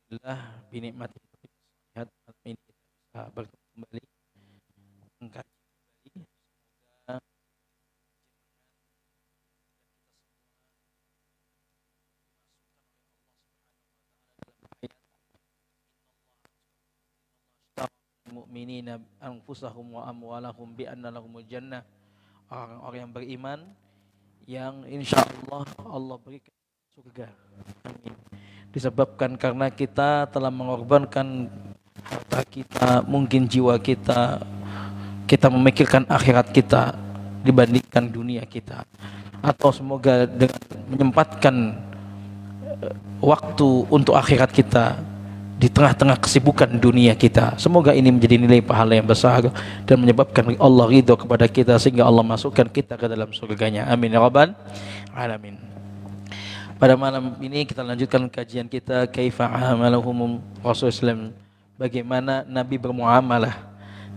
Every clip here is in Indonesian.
Alhamdulillah binikmati sehat ini kita bisa bertemu kembali mengkaji kembali. Semoga mu'minina anfusahum wa amwalahum bi anna lahumul jannah, orang-orang yang beriman yang insyaallah Allah berikan surga. Amin. Disebabkan karena kita telah mengorbankan harta kita, mungkin jiwa kita, kita memikirkan akhirat kita dibandingkan dunia kita. Atau semoga dengan menyempatkan waktu untuk akhirat kita di tengah-tengah kesibukan dunia kita, semoga ini menjadi nilai pahala yang besar dan menyebabkan Allah ridho kepada kita sehingga Allah masukkan kita ke dalam surganya. Amin ya rabbal alamin. Pada malam ini kita lanjutkan kajian kita kaifa amalahum Rasulullah, bagaimana Nabi bermuamalah.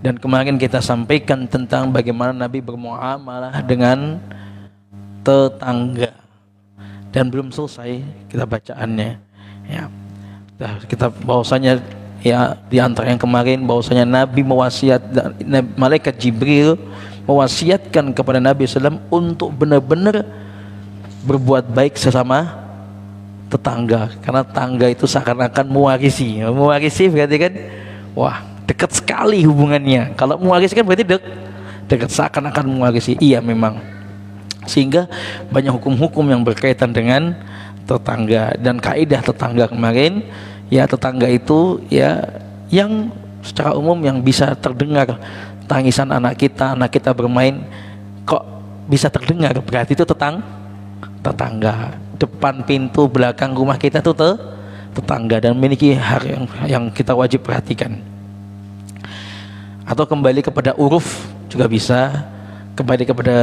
Dan kemarin kita sampaikan tentang bagaimana Nabi bermuamalah dengan tetangga. Dan belum selesai kita bacaannya. Ya. Kita bahwasanya ya di antara yang kemarin bahwasanya Nabi malaikat Jibril mewasiatkan kepada Nabi SAW untuk benar-benar berbuat baik sesama tetangga, karena tetangga itu seakan-akan mewarisi berarti kan wah dekat sekali hubungannya. Kalau mewarisi kan berarti dekat, seakan-akan mewarisi. Iya memang, sehingga banyak hukum-hukum yang berkaitan dengan tetangga. Dan kaidah tetangga kemarin ya, tetangga itu ya yang secara umum yang bisa terdengar tangisan anak kita bermain kok bisa terdengar, berarti itu tetangga. Depan pintu belakang rumah kita itu tetangga dan memiliki hak yang kita wajib perhatikan. Atau kembali kepada uruf juga bisa, kembali kepada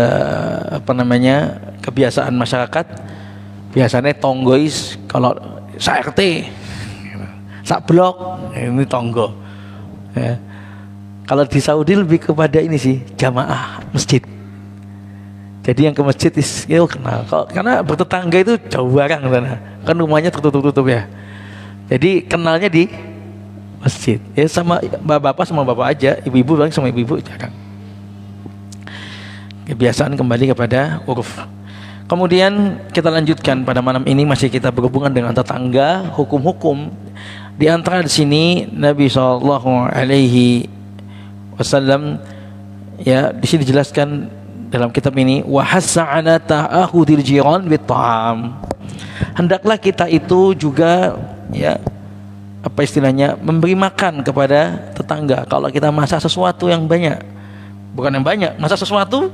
kebiasaan masyarakat. Biasanya tonggois kalau sa RT, sa blok ini tonggo ya. Kalau di Saudi lebih kepada ini sih, jamaah masjid. Jadi yang ke masjid itu kenal. Karena bertetangga itu jauh barang sana. Kan rumahnya tertutup ya. Jadi kenalnya di masjid. Ya sama bapak-bapak sama bapak aja, ibu-ibu paling sama ibu-ibu jarang. Kebiasaan kembali kepada uruf. Kemudian kita lanjutkan pada malam ini, masih kita berhubungan dengan tetangga, hukum-hukum. Di antara di sini Nabi SAW ya di sini dijelaskan dalam kitab ini, wa hassa ala ta'ahudil jiran bit ta'am. Hendaklah kita itu juga ya apa istilahnya, memberi makan kepada tetangga. Kalau kita masak sesuatu yang banyak, bukan yang banyak, masak sesuatu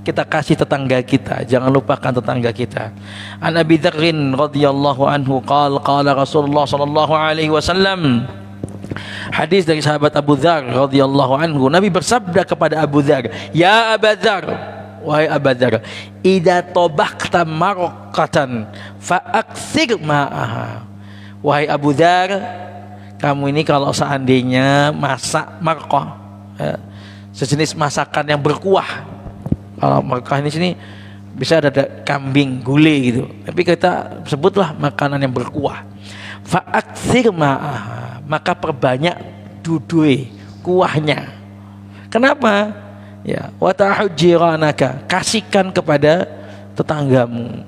kita kasih tetangga kita, jangan lupakan tetangga kita. An Abi Dzarrin radhiyallahu anhu qala Rasulullah sallallahu alaihi wasallam, hadis dari sahabat Abu Dzar radhiyallahu anhu, Nabi bersabda kepada Abu Dzar, ya Abu Dzar, wahai Abu Dzar, idza tabaqta marqatan fa aktsir ma'aha. Wahai Abu Dzar, kamu ini kalau seandainya masak marqah ya, sejenis masakan yang berkuah. Kalau marqah ini sini bisa ada kambing, gulai gitu, tapi kita sebutlah makanan yang berkuah. Fa aktsir ma'aha, maka perbanyak dudui kuahnya. Kenapa? Ya, wa ta'jiranaka, kasihkan kepada tetanggamu.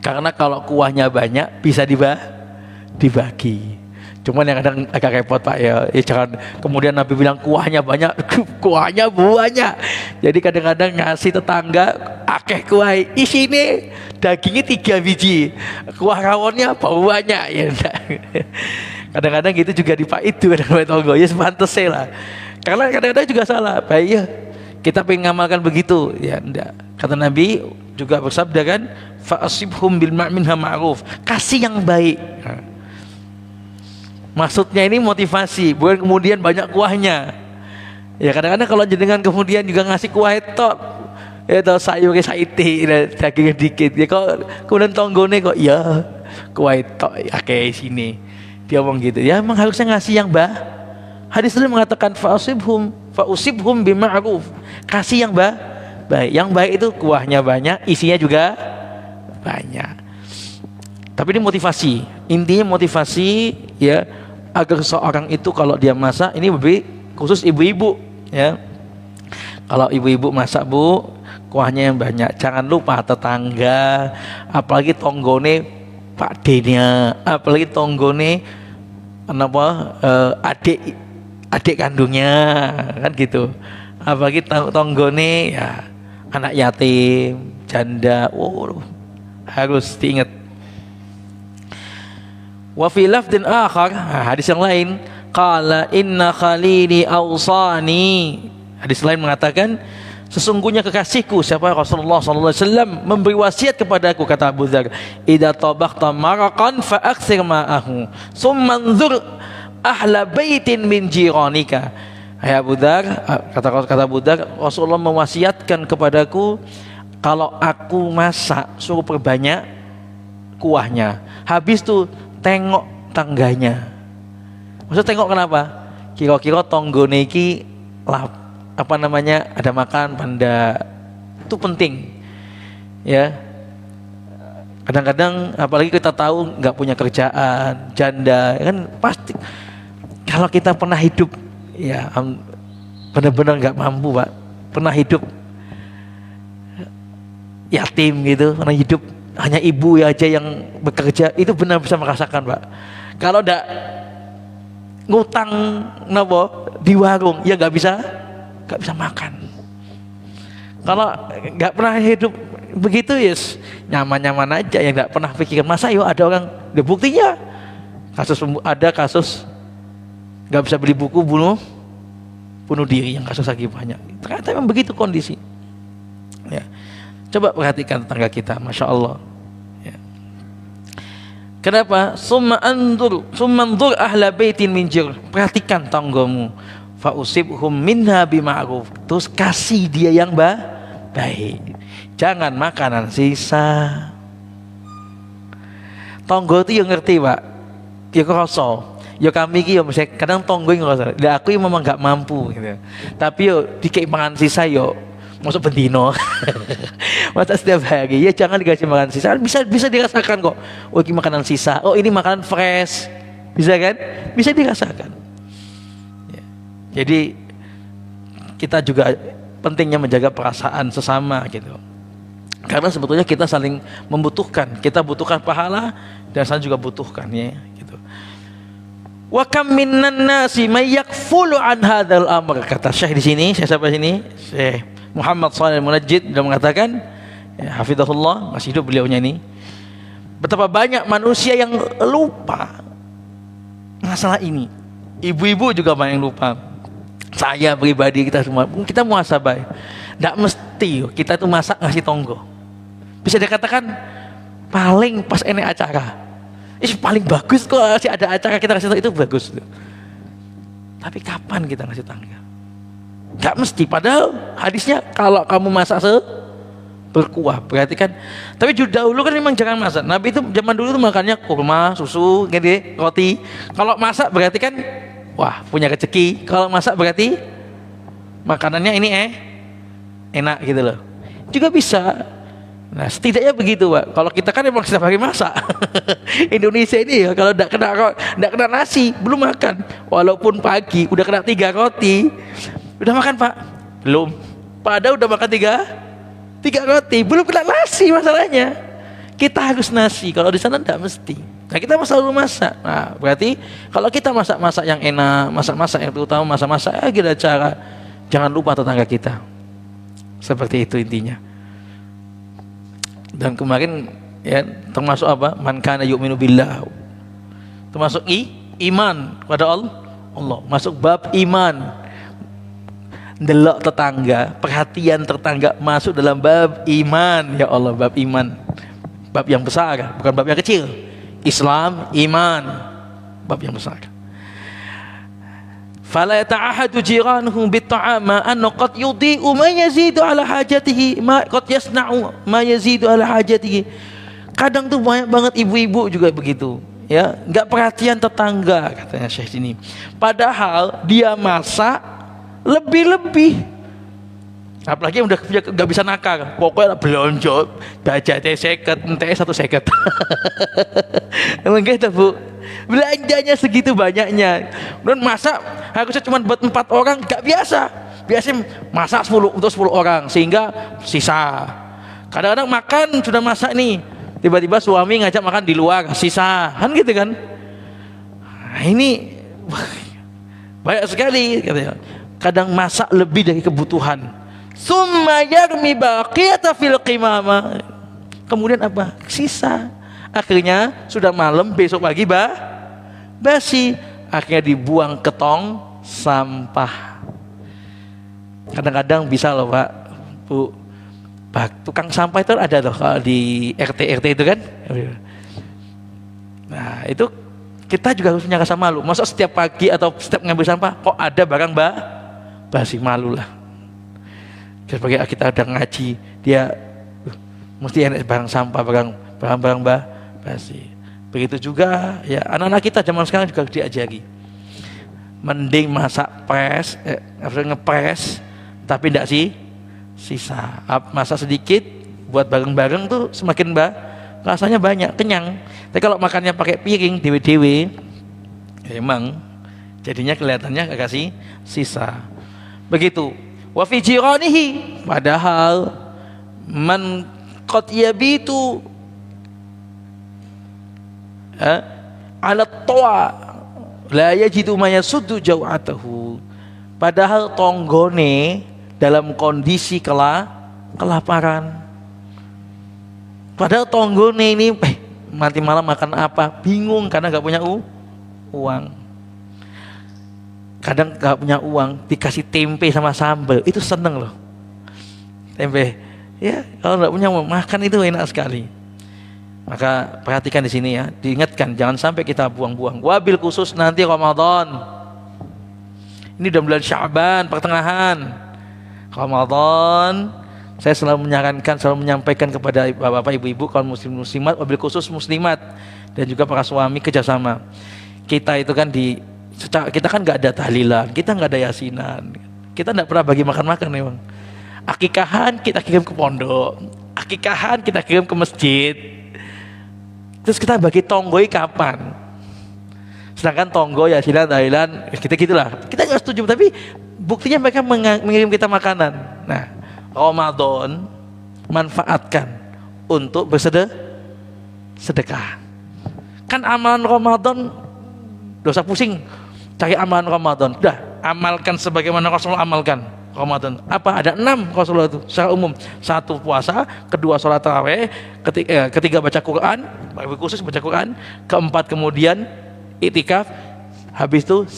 Karena kalau kuahnya banyak bisa dibagi. Cuman yang kadang agak repot Pak ya, jangan kemudian Nabi bilang kuahnya banyak, kuahnya banyak. Jadi kadang-kadang ngasih tetangga akeh kuah, isine dagingnya 3 biji, kuah rawonnya banyak ya. Kadang-kadang gitu juga di Pak itu kadang-kadang tonggo ya sepantesnya lah. Karena kadang-kadang juga salah, baik ya kita pengen ngamalkan begitu ya enggak. Kata Nabi juga bersabda kan, fa'asibhum bil ma'minha ma'ruf, kasih yang baik. Maksudnya ini motivasi, bukan kemudian banyak kuahnya. Ya kadang-kadang kalau jenengan kemudian juga ngasih kuah tok, itu sayurnya saiti, dagingnya dikit. Ya kok kemudian tonggone kok ya kuah tok ya kayak sini. Dia ngomong gitu. Ya memang harusnya ngasih yang hadis itu mengatakan fa'usibhum bima'ruf, kasih yang baik. Yang baik itu kuahnya banyak, isinya juga banyak. Tapi ini motivasi. Intinya motivasi ya agar seorang itu kalau dia masak, ini lebih khusus ibu-ibu ya. Kalau ibu-ibu masak Bu, kuahnya yang banyak. Jangan lupa tetangga, apalagi tonggone Pak D-nya, apalagi tonggone adik kandungnya kan gitu. Apalagi tonggone ya anak yatim, janda. Harus diingat. Wa fi lafdin akhar, hadis yang lain, qala inna khalili awsani. Hadis lain mengatakan, sesungguhnya kekasihku siapa Rasulullah sallallahu alaihi wasallam memberi wasiat kepadaku, kata Abu Dzar, idza tabakhta maraqan fa aktsir ma'ahu summa anzur ahla baitin min jiranika. Hai Abu Dzar, kata Abu Dzar, Rasulullah mewasiatkan kepadaku, kalau aku masak suruh perbanyak kuahnya. Habis tuh tengok tangganya. Maksud tengok kenapa? Kira-kira tonggone iki ada makan panda. Itu penting. Ya. Kadang-kadang apalagi kita tahu nggak punya kerjaan, janda, kan pasti kalau kita pernah hidup ya benar-benar nggak mampu Pak, pernah hidup yatim gitu, pernah hidup hanya ibu aja yang bekerja, itu benar bisa merasakan Pak. Kalau ndak ngutang di warung ya nggak bisa makan. Kalau nggak pernah hidup begitu yes nyaman-nyaman aja, yang nggak pernah pikiran masa yuk ada orang, buktinya ada kasus nggak bisa beli buku bunuh diri, yang kasus lagi banyak. Ternyata memang begitu kondisi. Ya. Coba perhatikan tetangga kita, masya Allah. Ya. Kenapa? Summa anzur ahla baitin min jir. Perhatikan tanggamu. Fa usibhum minha bima'ruf. Terus kasih dia yang baik. Jangan makanan sisa. Tonggo itu yang ngerti Pak. Ya kerasa. Ya kami ki ya misalnya kadang tonggo yang ngerasa. Lah aku memang nggak mampu gitu. Tapi yo dikei makan sisa yo masuk bendino. Masa setiap hari ya jangan dikasih makan sisa. Bisa dirasakan kok. Oh ini makanan sisa. Oh ini makanan fresh. Bisa kan? Bisa dirasakan. Ya. Jadi kita juga pentingnya menjaga perasaan sesama gitu. Karena sebetulnya kita saling membutuhkan. Kita butuhkan pahala dan saya juga butuhkan ya gitu. Wa kam minan nasi may yakfulu an hadzal amr. Kata Syekh di sini, saya sampai sini, Syekh Muhammad Shalih Al-Munajjid sudah mengatakan, ya, hafizahullah, masih hidup beliaunya ini, betapa banyak manusia yang lupa masalah ini. Ibu-ibu juga banyak yang lupa. Saya pribadi, kita semua, kita muhasabah. Tidak mesti kita tuh masak ngasih tonggo. Bisa dikatakan paling pas enek acara. Paling bagus kok ada acara kita kasih itu bagus. Tapi kapan kita ngasih tangga? Gak mesti, padahal hadisnya kalau kamu masak berkuah berarti kan. Tapi dahulu kan memang jangan masak. Nabi itu zaman dulu tuh makannya kurma, susu, gitu, roti. Kalau masak berarti kan wah punya rezeki. Kalau masak berarti makanannya ini enak gitu loh. Juga bisa. Nah setidaknya begitu Pak. Kalau kita kan memang setiap hari masak. Indonesia ini ya kalau enggak kena nasi belum makan. Walaupun pagi udah kena 3 roti. Udah makan Pak? Belum. Padahal udah makan 3 roti, belum kena nasi masalahnya. Kita harus nasi, kalau di sana tidak mesti. Nah kita selalu masak. Nah berarti kalau kita masak-masak yang enak, masak-masak yang terutama masak-masak ada cara. Jangan lupa tetangga kita. Seperti itu intinya. Dan kemarin ya termasuk apa? Man kana yu'minu billah. Termasuk iman kepada Allah. Masuk bab iman. Delok tetangga, perhatian tetangga masuk dalam bab iman. Ya Allah, bab iman. Bab yang besar, bukan bab yang kecil. Islam, iman, bab yang besar. Fala yata'ahadu jiranuhu bitta'ama anna qad yudhi'u ma yazidu ala hajatihi ma qad yasna'u ma yazidu ala hajatihi. Kadang tuh banyak banget ibu-ibu juga begitu. Ya, enggak perhatian tetangga katanya Syekh ini. Padahal dia masak lebih-lebih Apalagi yang udah nggak bisa nakal, pokoknya belonjo, budget seket, NTS 1 seket. Emang gitu Bu, belanjanya segitu banyaknya. Dan masak harusnya cuma buat 4 orang, nggak biasa. Biasanya masak 10 untuk 10 orang, sehingga sisa. Kadang-kadang makan sudah masak nih, tiba-tiba suami ngajak makan di luar, sisa, kan gitu kan? Nah, ini banyak sekali, katanya. Kadang masak lebih dari kebutuhan. Summa yarmi baqiyata fil qimama. Kemudian apa? Sisa. Akhirnya sudah malam, besok pagi basi. Akhirnya dibuang ke tong sampah. Kadang-kadang bisa loh Pak, Bu, tukang sampah itu ada loh kalau di RT itu kan. Nah itu kita juga harus punya rasa malu. Masa setiap pagi atau setiap ngambil sampah kok ada barang basi, malu lah. Sebagai kita udah ngaji, dia mesti enak barang sampah, barang basi. Begitu juga ya anak-anak kita zaman sekarang juga diajari. Mending masak ngepres, tapi tidak sisa. Masak sedikit buat bareng-bareng tuh semakin rasanya banyak, kenyang. Tapi kalau makannya pakai piring dewe-dewe, ya emang jadinya kelihatannya gak kasih sisa. Begitu. Wa fi jiranihi, padahal man qad yabitu ala tawa la yajidu ma yasuddu jaw'atahu. Padahal tonggone dalam kondisi kelaparan. Padahal tonggone ini nanti malam makan apa, bingung karena gak punya uang. Kadang gak punya uang, dikasih tempe sama sambal, itu seneng loh. Tempe, ya kalau gak punya uang, makan itu enak sekali. Maka perhatikan di sini ya, diingatkan jangan sampai kita buang-buang. Wabil khusus nanti Ramadan. Ini udah bulan Sya'ban, pertengahan Ramadan. Saya selalu menyarankan, selalu menyampaikan kepada bapak-bapak, ibu-ibu, kaum muslim muslimat, wabil khusus muslimat, dan juga para suami kerjasama. Kita itu kan kita kan nggak ada tahlilan, kita nggak ada yasinan, kita nggak pernah bagi makan memang. Akikahan kita kirim ke pondok, akikahan kita kirim ke masjid. Terus kita bagi tonggoi kapan? Sedangkan tonggo, yasinan, tahlilan, kita gitulah. Kita nggak setuju, tapi buktinya mereka mengirim kita makanan. Nah, Ramadan manfaatkan untuk bersedekah. Kan amalan Ramadan, dosa pusing cari amalan Ramadan, udah amalkan sebagaimana Rasulullah amalkan Ramadan. Apa? Ada 6 Rasulullah itu secara umum. 1 puasa, 2 sholat tarawih, 3 baca Quran, khusus baca Quran, 4 kemudian iktikaf, habis itu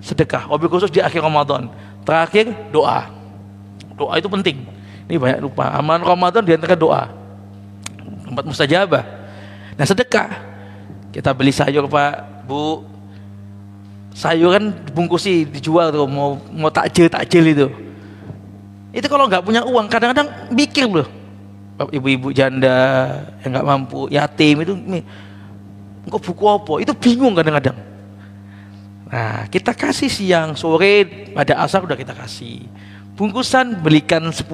sedekah. Wabil khusus di akhir Ramadan. Terakhir doa itu penting. Ini banyak lupa. Amalan Ramadan diantara doa, tempat mustajabah. Nah sedekah, kita beli sayur Pak, Bu, sayur kan bungkusi dijual tuh, mau takjil itu. Itu kalau nggak punya uang kadang-kadang mikir loh, ibu-ibu janda yang nggak mampu, yatim itu, kok buku apa? Itu bingung kadang-kadang. Nah kita kasih siang, sore, pada asar udah kita kasih. Bungkusan belikan 10.000,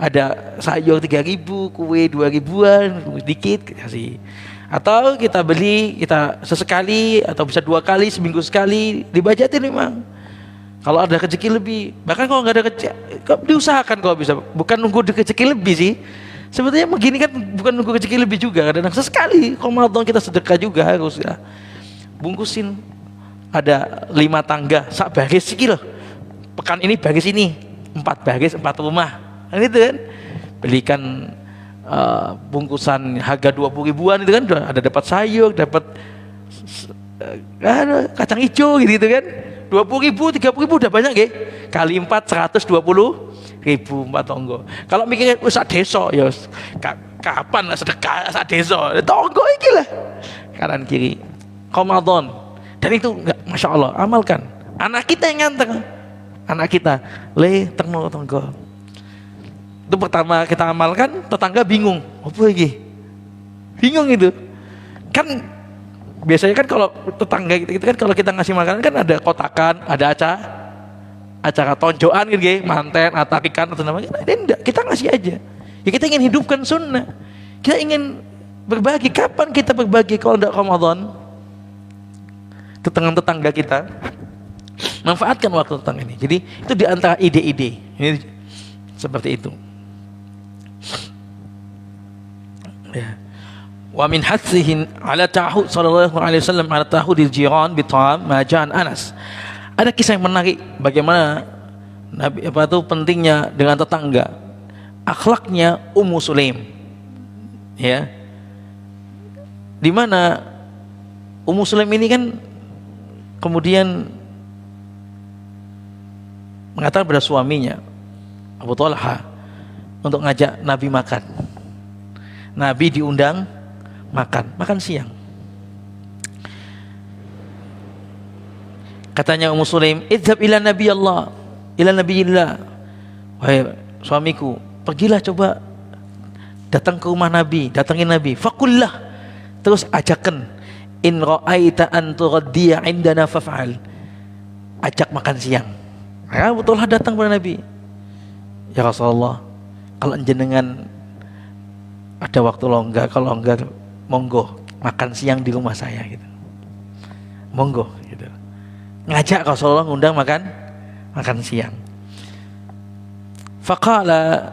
ada sayur 3.000, kue 2.000-an, sedikit kasih. Atau kita beli, kita sesekali atau bisa 2 kali seminggu sekali, dibajatin memang. Kalau ada rezeki lebih, bahkan kalau nggak ada rezeki, diusahakan kalau bisa. Bukan nunggu rezeki lebih sih. Sebetulnya begini kan bukan nunggu rezeki lebih juga. Kadang sesekali, kalau mau kita sedekah juga harus ya. Bungkusin, ada 5 tangga, sak baris sekilo. Pekan ini baris ini, 4 baris 4 rumah, kan itu kan. Belikan bungkusan harga 20.000-an itu kan, ada dapat sayur, dapat kacang hijau gitu kan. 20.000, 30.000 udah banyak ya. Kali 4 120.000 4 tonggo. Kalau mikirnya sak desa ya kapan sedekah sak desa. Tonggo iki lah. Kanan kiri. Ramadan. Dan itu enggak, Masya Allah, amalkan. Anak kita yang nganter. Anak kita terno tonggo. Itu pertama kita amalkan, tetangga bingung. Apa lagi? Bingung itu. Kan biasanya kan kalau tetangga kita kan kalau kita ngasih makanan kan ada kotakan, ada acara tonjokan gitu, manten, atakikan atau namanya. Enggak, kita ngasih aja. Ya kita ingin hidupkan sunnah. Kita ingin berbagi. Kapan kita berbagi kalau enggak Ramadan? Tetangga kita. Manfaatkan waktu tentang ini. Jadi itu di antara ide-ide. Ini seperti itu. Ya. Wa min hatsihin ala ta'hud sallallahu alaihi wasallam ala ta'hudil jiran bi ta'am ma ja'an Anas. Ada kisah yang menarik bagaimana Nabi pentingnya dengan tetangga. Akhlaknya Ummu Sulaim. Ya. Di mana Ummu Sulaim ini kan kemudian mengatakan pada suaminya Abu Talha untuk ngajak Nabi makan. Nabi diundang makan siang. Katanya Ummu Sulaim, "Idhab ila Nabi Allah, ila Nabiyillah." Wahai suamiku, pergilah coba datang ke rumah Nabi, datangin Nabi. Faqullah, terus ajakkan, in ra'aita an tughaddiya indana faf'al. Ajak makan siang. Ya, Abu Talha datang kepada Nabi. Ya Rasulullah, kalau jenengan ada waktu longgar, kalau longgar monggo makan siang di rumah saya gitu. Monggo gitu. Ngajak Rasulullah ngundang makan siang. Faqala,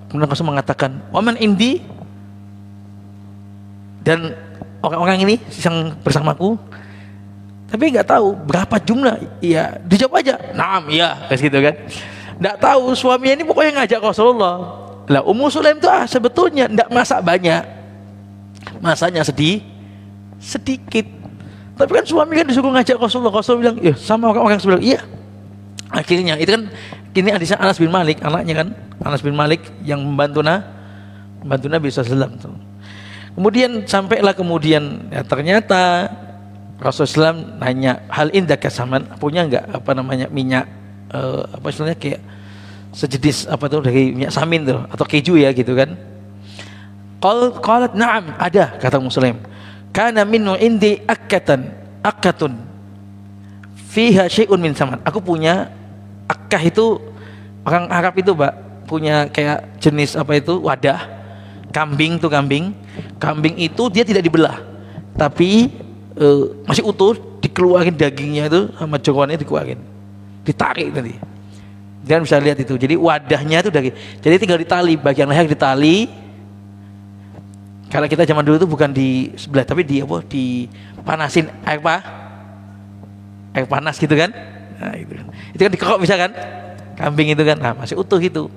kemudian Rasul mengatakan, "Waman indi?" Dan orang-orang ini yang bersamaku, tapi nggak tahu berapa jumlah. Iya, dijawab aja, "Naam, iya," kayak gitu kan. Nggak tahu suaminya ini pokoknya ngajak Rasulullah. Lah Ummu Sulaim itu sebetulnya nggak masak banyak, masaknya sedikit. Tapi kan suami kan disuruh ngajak Rasulullah. Rasulullah bilang, "Ya sama orang-orang sebelah." Iya. Akhirnya itu kan ini hadisnya Anas bin Malik, anaknya kan Anas bin Malik yang membantu Nabi SAW. Kemudian sampailah ya, ternyata Rasulullah SAW nanya, "Hal indaka saman, punya enggak minyak istilahnya kayak sejenis dari minyak samin tuh atau keju ya gitu kan?" Qalat na'am, ada, kata Muslim. Kana minnu indi akatun fiha syai'un min saman. Aku punya akah, itu orang Arab itu, Mbak, punya kayak jenis wadah kambing itu dia tidak dibelah, tapi masih utuh, dikeluarin dagingnya itu sama jeroannya dikeluarin, ditarik nanti. Jangan bisa lihat itu. Jadi wadahnya itu jadi tinggal ditali, bagian leher ditali. Kalau kita zaman dulu itu bukan di sebelah, tapi dipanasin air panas gitu kan. Nah, itu kan dikerok bisa kan, kambing itu kan, nah masih utuh itu.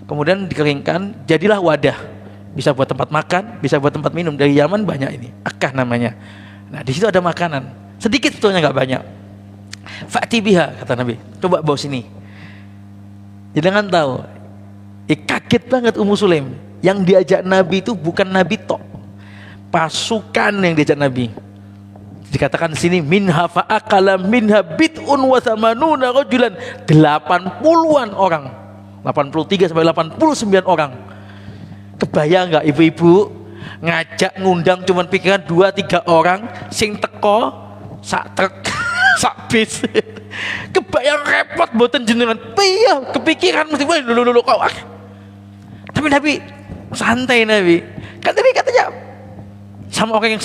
Kemudian dikeringkan, jadilah wadah, bisa buat tempat makan, bisa buat tempat minum. Dari Yaman banyak ini, akah namanya. Nah di situ ada makanan, sedikit sebetulnya, nggak banyak. Fa'ti biha, kata Nabi, coba bawa sini. Jangan tahu, kaget banget Ummu Sulaim. Yang diajak Nabi itu bukan Nabi tok, pasukan yang diajak Nabi. Dikatakan di sini minha fa'akala minha bid'un wa thamanuna rajulan, 80-an orang, 83 sampai 89 orang. Kebayang nggak ibu-ibu ngajak ngundang cuman pikiran 2-3 orang sing teko sak truk sak bis. Kebayang repot mboten jenengan. Piye kepikiran mesti dulu kau. Tapi Nabi santai, Nabi kan tadi katanya sama orang yang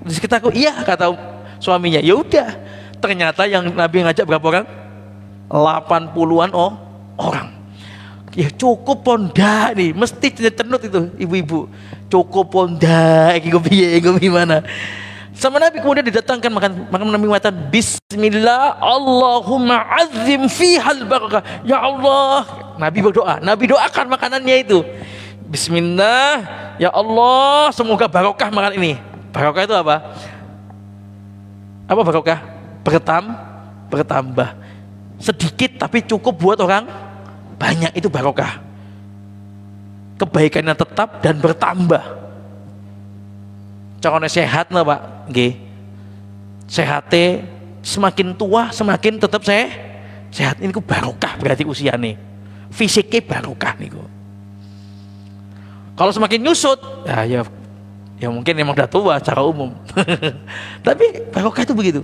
di sekitarku, iya, kata suaminya. Ya udah, ternyata yang Nabi ngajak berapa orang? 80-an orang. Ya cukup ponda nih, mesti cenut itu ibu-ibu. Cukup ponda, gimana? Sama Nabi kemudian didatangkan makan Nabi mengatakan, "Bismillah, Allahumma azim fihal barakah." Ya Allah, Nabi berdoa, Nabi doakan makanannya itu. Bismillah, ya Allah, semoga barokah makan ini. Barokah itu apa? Apa barokah? Bertambah. Sedikit tapi cukup buat orang banyak, itu barokah. Kebaikannya tetap dan bertambah. Caranya sehat lah, Pak. Nggih. Sehate semakin tua semakin tetap sehat. Ini ku barokah berarti usiane. Fisiknya barokah niku. Kalau semakin nyusut, ya mungkin memang udah tua secara umum. Tapi barokah itu begitu.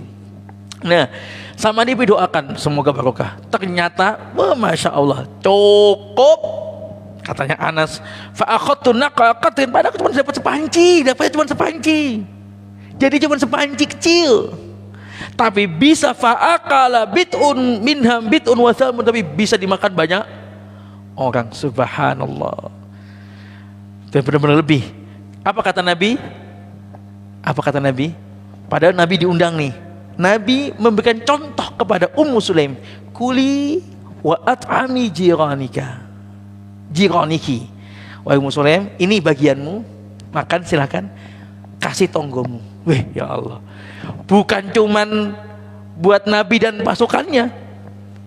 Nah, sama Nabi doakan semoga barokah. Ternyata, wah, masya Allah, cukup. Katanya Anas, fa akhadtu naqaqatin, padahal cuma dapatnya cuma sepanci. Jadi cuma sepanci kecil. Tapi bisa fa'akala bit'un minham bit'un wasamun, tapi bisa dimakan banyak orang. Subhanallah. Dan benar-benar lebih. Apa kata Nabi? Padahal Nabi diundang nih. Nabi memberikan contoh kepada Ummu Sulaim, kuli wa at'ami jiraniki. Wahai Ummu Sulaim, ini bagianmu, makan silakan, kasih tonggomu. Wih, ya Allah. Bukan cuman buat Nabi dan pasukannya,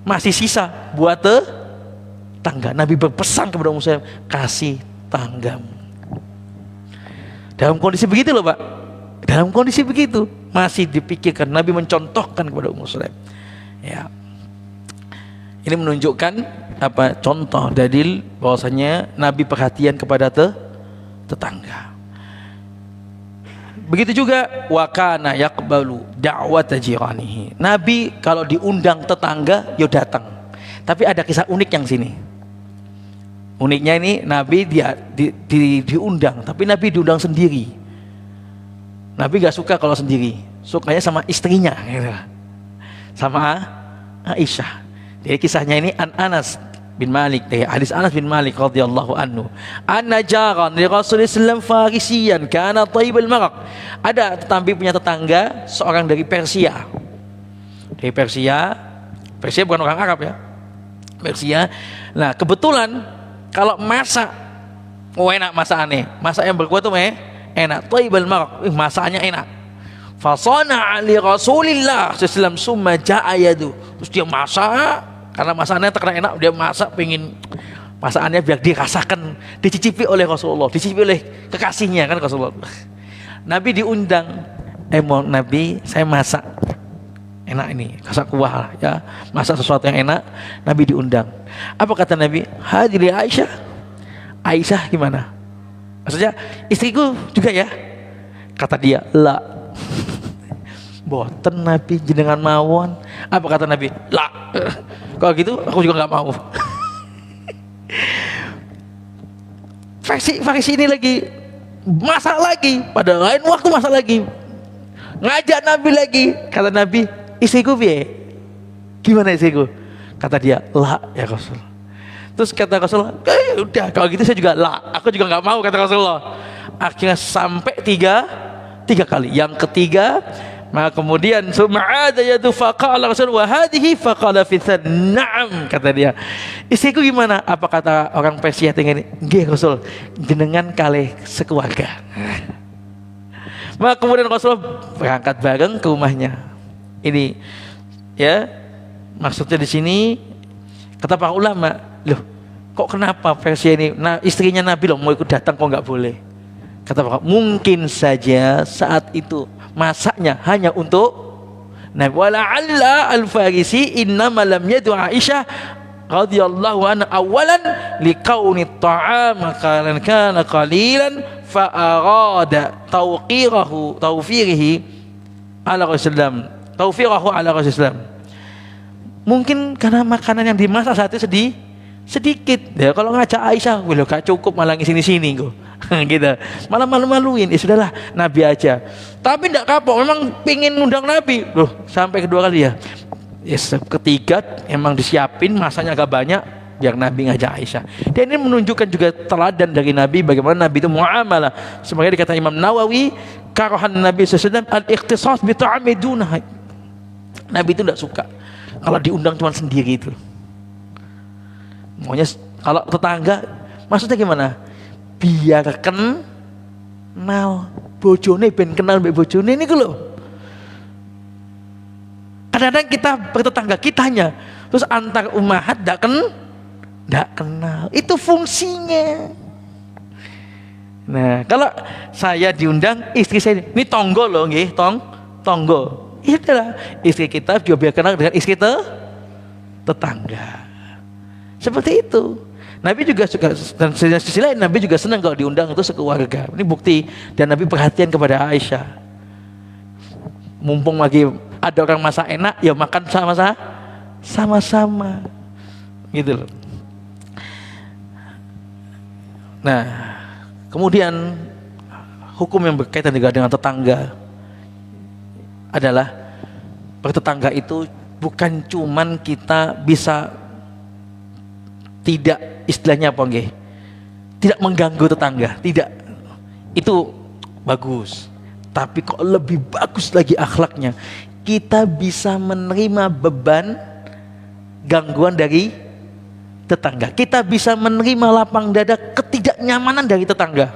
masih sisa buat tetangga. Nabi berpesan kepada Ummu Sulaim, kasih tanggamu. Dalam kondisi begitu loh, Pak. Dalam kondisi begitu masih dipikirkan. Nabi mencontohkan kepada Ummu Sulaim. Ya. Ini menunjukkan apa? Contoh dalil bahwasanya Nabi perhatian kepada tetangga. Begitu juga wa kana yaqbalu da'wata jiranihi. Nabi kalau diundang tetangga, yo datang. Tapi ada kisah unik yang sini. Uniknya ini Nabi diundang, tapi Nabi diundang sendiri. Nabi gak suka kalau sendiri, sukanya sama istrinya gitu. Sama Aisyah. Jadi kisahnya ini Anas bin Malik, hadis Anas bin Malik radhiyallahu anhu. Anna jaran li Rasulullah sallallahu farisiyan kana thayyibul maraq. Ada punya tetangga seorang dari Persia. Dari Persia bukan orang Arab ya. Persia. Nah, kebetulan kalau masak enak masakannya. Masak yang berkuah tuh enak, thayyibul maraq, masaknya enak. Fasana ali Rasulillah sallallahu summa jaa yadu. Terus dia masak, karena masakannya terkenal enak, dia masak pengen masakannya biar dirasakan, dicicipi oleh Rasulullah, dicicipi oleh kekasihnya kan Rasulullah. Nabi diundang, Nabi saya masak enak ini, masak kuah ya, masak sesuatu yang enak. Nabi diundang. Apa kata Nabi? Hadiri Aisyah gimana? Maksudnya istriku juga ya? Kata dia, la. Boten Nabi jenengan mawon. Apa kata Nabi? La. Kalau gitu aku juga nggak mau. Farisi ini lagi masak lagi, pada lain waktu masak lagi, ngajak Nabi lagi. Kata Nabi, istriku piye? Gimana istriku? Kata dia, la ya Rasul. Terus kata Rasulullah, udah kalau gitu saya juga lah, aku juga nggak mau, kata Rasulullah. Akhirnya sampai tiga kali. Yang ketiga, maka kemudian sum'ada yadu faqala Rasul wa hadhihi faqala fi na'am, kata dia. Istriku gimana? Apa kata orang Persia tinggal ini? Nggih Rasul, jenengan kalih sekeluarga. Maka kemudian Rasulullah berangkat bareng ke rumahnya. Ini ya, maksudnya di sini kata para ulama, loh kok kenapa Persia ini, nah istrinya Nabi loh mau ikut datang kok nggak boleh? Kata para, mungkin saja saat itu masaknya hanya untuk Nabi. Wala'alla al-Farisi innama lam yadu Aisyah radhiyallahu anha awalan liqauni ta'am kana qalilan fa arada tawfirihi ala Rasulullah, tawfirahu ala Rasulullah. Mungkin karena makanan yang dimasak saat itu sedikit ya, kalau ngajak Aisyah wah gak cukup malah sini kok gitu, malah malu-maluin. Ya sudahlah, Nabi aja. Tapi tidak kapok, memang pingin undang Nabi loh, sampai kedua kali ya. Ketiga emang disiapin masanya agak banyak biar Nabi ngajak Aisyah. Dan ini menunjukkan juga teladan dari Nabi, bagaimana Nabi itu muamalah. Sebenarnya dikata Imam Nawawi, karahan Nabi SAW al-ikhtisas bi ta'ami dunah. Nabi itu tidak suka kalau diundang cuma sendiri itu. Maunya kalau tetangga, maksudnya gimana? Biar kenal bojone, ben kenal mbek bojone niku lho. Kadang-kadang kita bertetangga kitanya, terus antar umahat ndak kenal. Itu fungsinya. Nah, kalau saya diundang istri saya, ini tonggo loh nggih, tonggo. Itulah istri kita juga biar kenal dengan istri tetangga. Seperti itu. Nabi juga suka, dan sisi lain Nabi juga senang kalau diundang itu sekeluarga. Ini bukti, dan Nabi perhatian kepada Aisyah. Mumpung lagi Ada orang masak enak, ya makan sama-sama. Gitu loh. Nah, kemudian hukum yang berkaitan juga dengan tetangga adalah bertetangga itu bukan cuman kita bisa tidak istilahnya apa nggih? Tidak mengganggu tetangga, tidak. Itu bagus. Tapi kok lebih bagus lagi akhlaknya. Kita bisa menerima beban gangguan dari tetangga. Kita bisa menerima lapang dada ketidaknyamanan dari tetangga.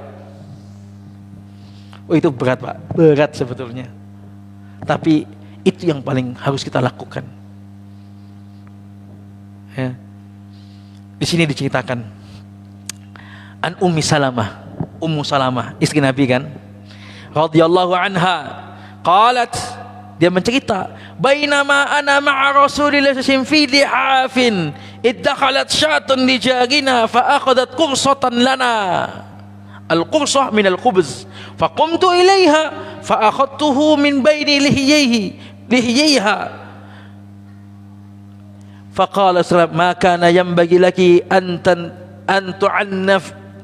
Oh, itu berat, Pak. Berat sebetulnya. Tapi itu yang paling harus kita lakukan. Ya. Di sini diceritakan an Ummu Salamah, istri Nabi kan, radhiyallahu anha, qalat, dia mencerita, bainama ana ma'a Rasulillah sallallahu fi lihafin iddakhalat syatun li jarina fa akhadhat qursatan lana, al-qursah min al-khubz, fa qumtu ilaiha fa akhadtuhu min baini lihiyaiha faqala sallallahu ma kana yanbaghi laki an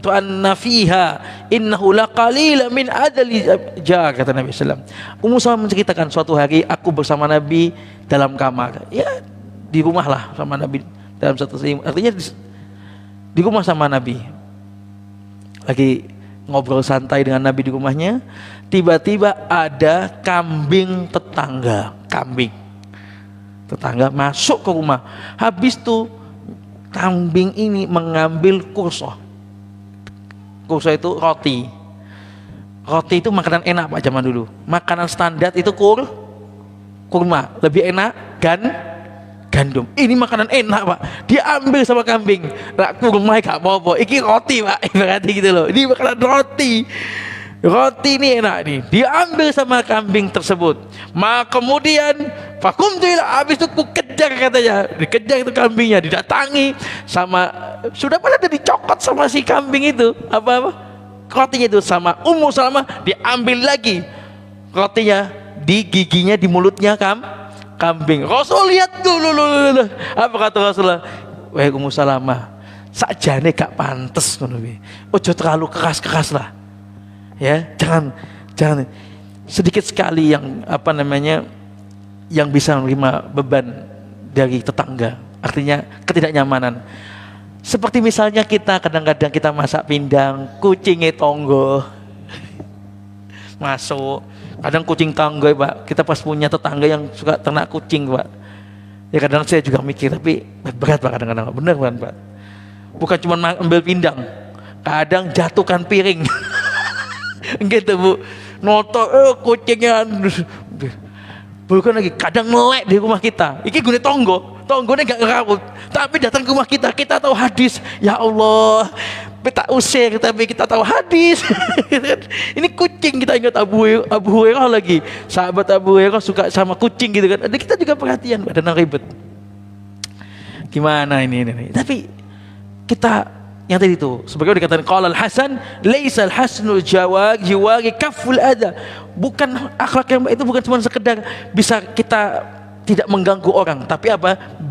tu'annafiha innahu laqalila min adli jar, kata Nabi sallallahu alaihi wasallam. Ummu Salamah menceritakan, suatu hari aku bersama Nabi dalam kamar, ya di rumah lah sama Nabi dalam satu selimut, artinya di rumah sama Nabi, lagi ngobrol santai dengan Nabi di rumahnya. Tiba-tiba ada kambing tetangga masuk ke rumah. Habis itu kambing ini mengambil kurso itu roti itu makanan enak, Pak, zaman dulu. Makanan standar itu kurma, lebih enak gandum. Ini makanan enak, Pak, diambil sama kambing. Lah kurma gak apa-apa, ini roti, Pak, berarti gitu loh. Ini makanan roti ini enak nih, diambil sama kambing tersebut. Maka kemudian habis itu ku kejar, katanya, dikejar itu kambingnya, didatangi sama, sudah pada dicokot sama si kambing itu rotinya itu sama Ummu Salamah, diambil lagi rotinya, di giginya, di mulutnya kambing. Rasul lihat dulu, apa kata Rasulullah? Wahai Ummu Salamah, sakjane gak pantes ngono kuwi. Ojo terlalu keras lah. Ya, jangan sedikit sekali yang yang bisa menerima beban dari tetangga, artinya ketidaknyamanan. Seperti misalnya kita kadang-kadang kita masak pindang, kucingnya tonggo masuk. Kadang kucing tangga, Pak, kita pas punya tetangga yang suka ternak kucing, Pak, ya kadang saya juga mikir, tapi berat, Pak, kadang-kadang. Bener kan, Pak? Bukan cuma ambil pindang, kadang jatuhkan piring gitu, Bu, noto kucingnya bukan lagi, kadang melek di rumah kita. Iki gune tonggonya gak ngerawut, tapi datang ke rumah kita tahu hadis, ya Allah, kita usir tapi kita tahu hadis. Ini kucing, kita ingat Abu Hurairah lagi, sahabat Abu Hurairah suka sama kucing gitu kan. Ada kita juga perhatian, dan ribet. Gimana ini? Tapi kita yang tadi itu, sebagai dikatakan qala al-Hasan, laisal hasnul jiwari kaful ada. Bukan akhlak yang baik itu bukan cuma sekedar bisa kita tidak mengganggu orang, tapi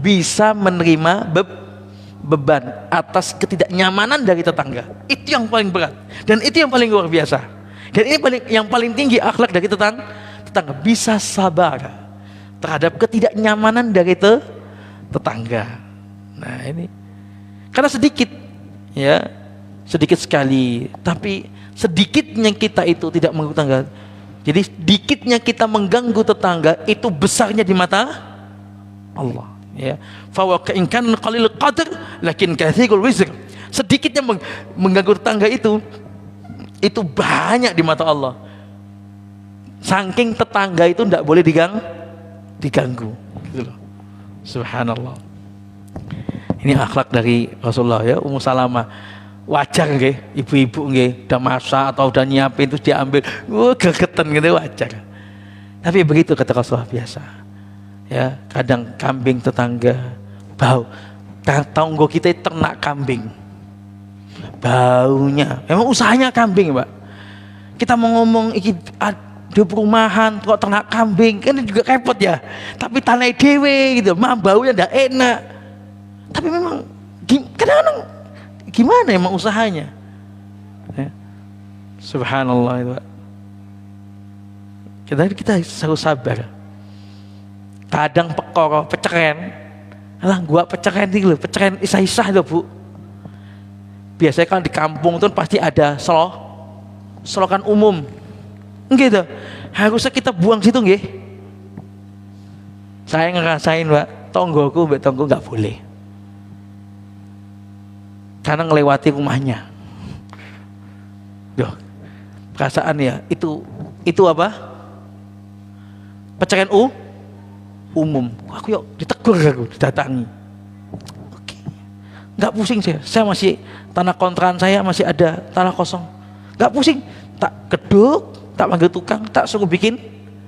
bisa menerima beban atas ketidaknyamanan dari tetangga. Itu yang paling berat, dan itu yang paling luar biasa, dan ini yang paling tinggi akhlak dari tetangga, bisa sabar terhadap ketidaknyamanan dari tetangga. Nah, ini karena sedikit sekali, tapi sedikitnya kita itu tidak mengganggu tetangga. Jadi sedikitnya kita mengganggu tetangga itu besarnya di mata Allah, ya. Fa wa in kana qalil qadr lakin kathirul wizr. Sedikitnya mengganggu tetangga itu banyak di mata Allah. Saking tetangga itu tidak boleh diganggu gitu loh. Subhanallah. Ini akhlak dari Rasulullah, ya. Ummu Salamah, wajar nggih, ibu-ibu nggih, udah masak atau udah nyiapin terus diambil, gregetan gitu, wajar. Tapi begitu kata Rasulullah, biasa. Ya, kadang kambing tetangga bau. Tonggo kita ternak kambing, baunya. Memang usahanya kambing, Pak. Kita mau ngomong iki di perumahan, kok ternak kambing, kan juga repot ya. Tapi tanah dewe gitu, mah baunya ndak enak. Tapi memang kadang-kadang gimana emang usahanya? Ya. Subhanallah itu. Kita harus sabar. Kadang pekoro, peceren. Alah gua peceren iki lho, peceren isah-isah lho, Bu. Biasanya kan di kampung tuh pasti ada selokan umum. Gitu. Harusnya kita buang situ nggih. Saya ngerasain, Pak, tonggoku mbek tonggo enggak boleh. Karena ngelewati rumahnya. Duh. Perasaan ya, itu apa? Peceren umum. Aku yuk ditegur aku, didatangi. Oke. Enggak pusing saya masih tanah kontrakan saya masih ada tanah kosong. Enggak pusing, tak geduk, tak panggil tukang, tak suruh bikin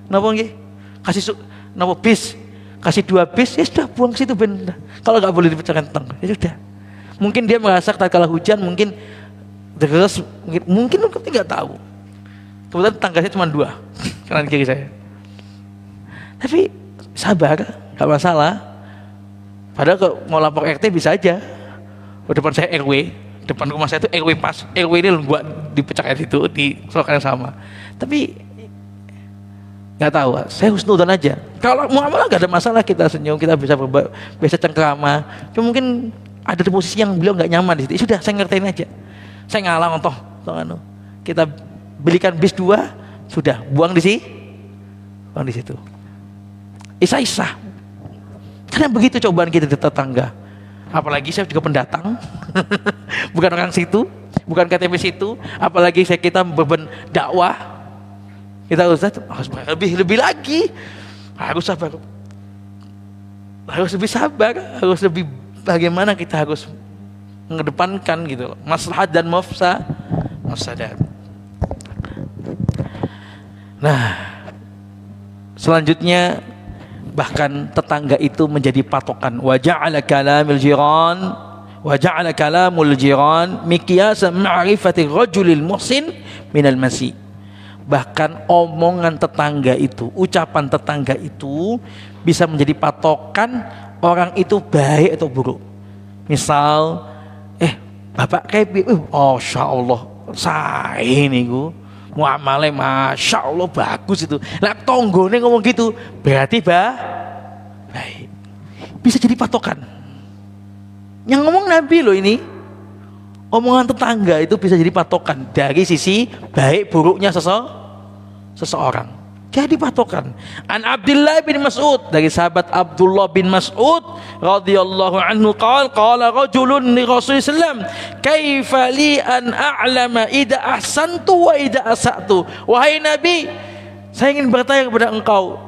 napa nggih? Kasih napa bis, kasih 2 bis, ya sudah buang ke situ ben. Kalau enggak boleh dipecahkan tong, ya sudah. Mungkin dia merasa tatkala hujan mungkin deras, mungkin enggak tahu. Kebetulan tangganya cuma 2 kanan kiri saya. Tapi sabar, enggak masalah. Padahal kalau mau lapor RT bisa aja. Depan saya RW, depan rumah saya itu RW pas, RW ini buat dipecahkan itu di selokan yang sama. Tapi nggak tahu, saya husnudzon aja. Kalau muamalah nggak ada masalah, kita senyum, kita bisa cengkrama. Cuma mungkin ada di posisi yang beliau nggak nyaman di situ. Sudah, saya ngertiin aja. Saya ngalah toh kita belikan bis 2, sudah buang di situ. Isah-isah. Karena begitu cobaan kita di tetangga. Apalagi saya juga pendatang, bukan orang situ, bukan KTP situ. Apalagi kita beban dakwah, kita harus lebih lagi, harus sabar, harus lebih sabar, harus lebih bagaimana kita harus mengedepankan gitu, maslahat dan mafsadat. Nah, selanjutnya bahkan tetangga itu menjadi patokan. Wa ja'ala kalamul jiran miqyasan ma'rifati rajulil muhsin minal masi. Bahkan omongan tetangga itu, ucapan tetangga itu bisa menjadi patokan orang itu baik atau buruk. Misal, bapak kayak Masya Allah, saya niku muamalah Masya Allah bagus itu. Lah tonggone ngomong gitu berarti baik. Bisa jadi patokan. Yang ngomong Nabi loh ini. Omongan tetangga itu bisa jadi patokan dari sisi baik buruknya seseorang. Jadi patokan. An Abdullah bin Mas'ud, dari sahabat Abdullah bin Mas'ud radhiyallahu anhu qala rajulun li Rasulullah sallam, kaifa li an a'lama idza ahsantu wa idza asa'tu. Wahai Nabi, saya ingin bertanya kepada engkau,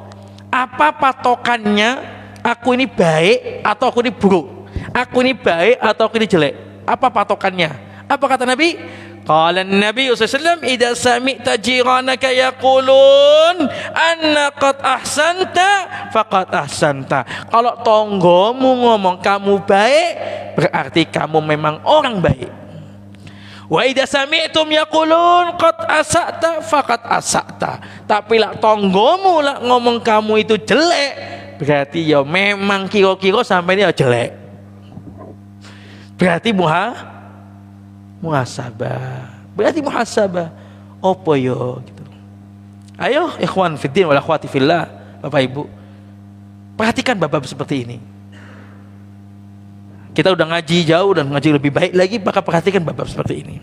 apa patokannya aku ini baik atau aku ini buruk? Aku ini baik atau aku ini jelek? Apa patokannya? Apa kata Nabi? Qala Nabi sallallahu alaihi wasallam, idza sami'ta jiranaka yaqulun anna qad ahsanta faqad ahsanta. Kalau tonggomu ngomong kamu baik, berarti kamu memang orang baik. Wa idza sami'tum yaqulun qad asa'ta faqad asa'ta. Tapi lah tonggomu lah ngomong kamu itu jelek, berarti ya memang kira-kira sampai dia jelek. Berarti muhasabah. Berarti muhasabah. Apa yo gitu. Ayo ikhwan fiddin wal akhwati fillah, Bapak Ibu. Perhatikan bab-bab seperti ini. Kita udah ngaji jauh dan ngaji lebih baik lagi, maka perhatikan bab-bab seperti ini.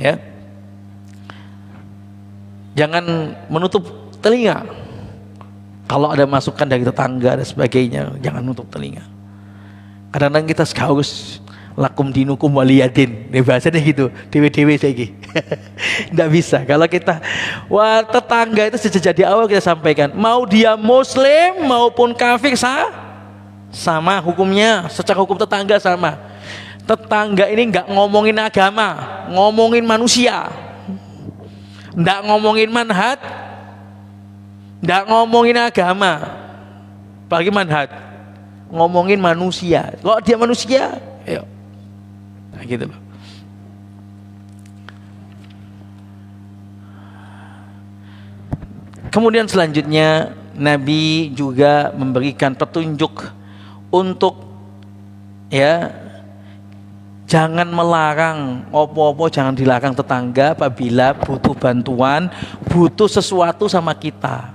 Ya. Jangan menutup telinga. Kalau ada masukan dari tetangga dan sebagainya, jangan menutup telinga. Kadang-kadang kita harus lakum dinukum waliyadin, ini bahasanya gitu, dewe-dewe saiki. Nggak bisa. Kalau kita, tetangga itu sejak dari awal kita sampaikan, mau dia muslim maupun kafir sama hukumnya, secara hukum tetangga sama. Tetangga ini nggak ngomongin agama, ngomongin manusia, nggak ngomongin manhaj, nggak ngomongin agama, bagi manhaj. Ngomongin manusia. Kalau dia manusia, ayo. Nah, gitu loh. Kemudian selanjutnya Nabi juga memberikan petunjuk untuk ya jangan melarang opo-opo, jangan dilarang tetangga apabila butuh bantuan, butuh sesuatu sama kita.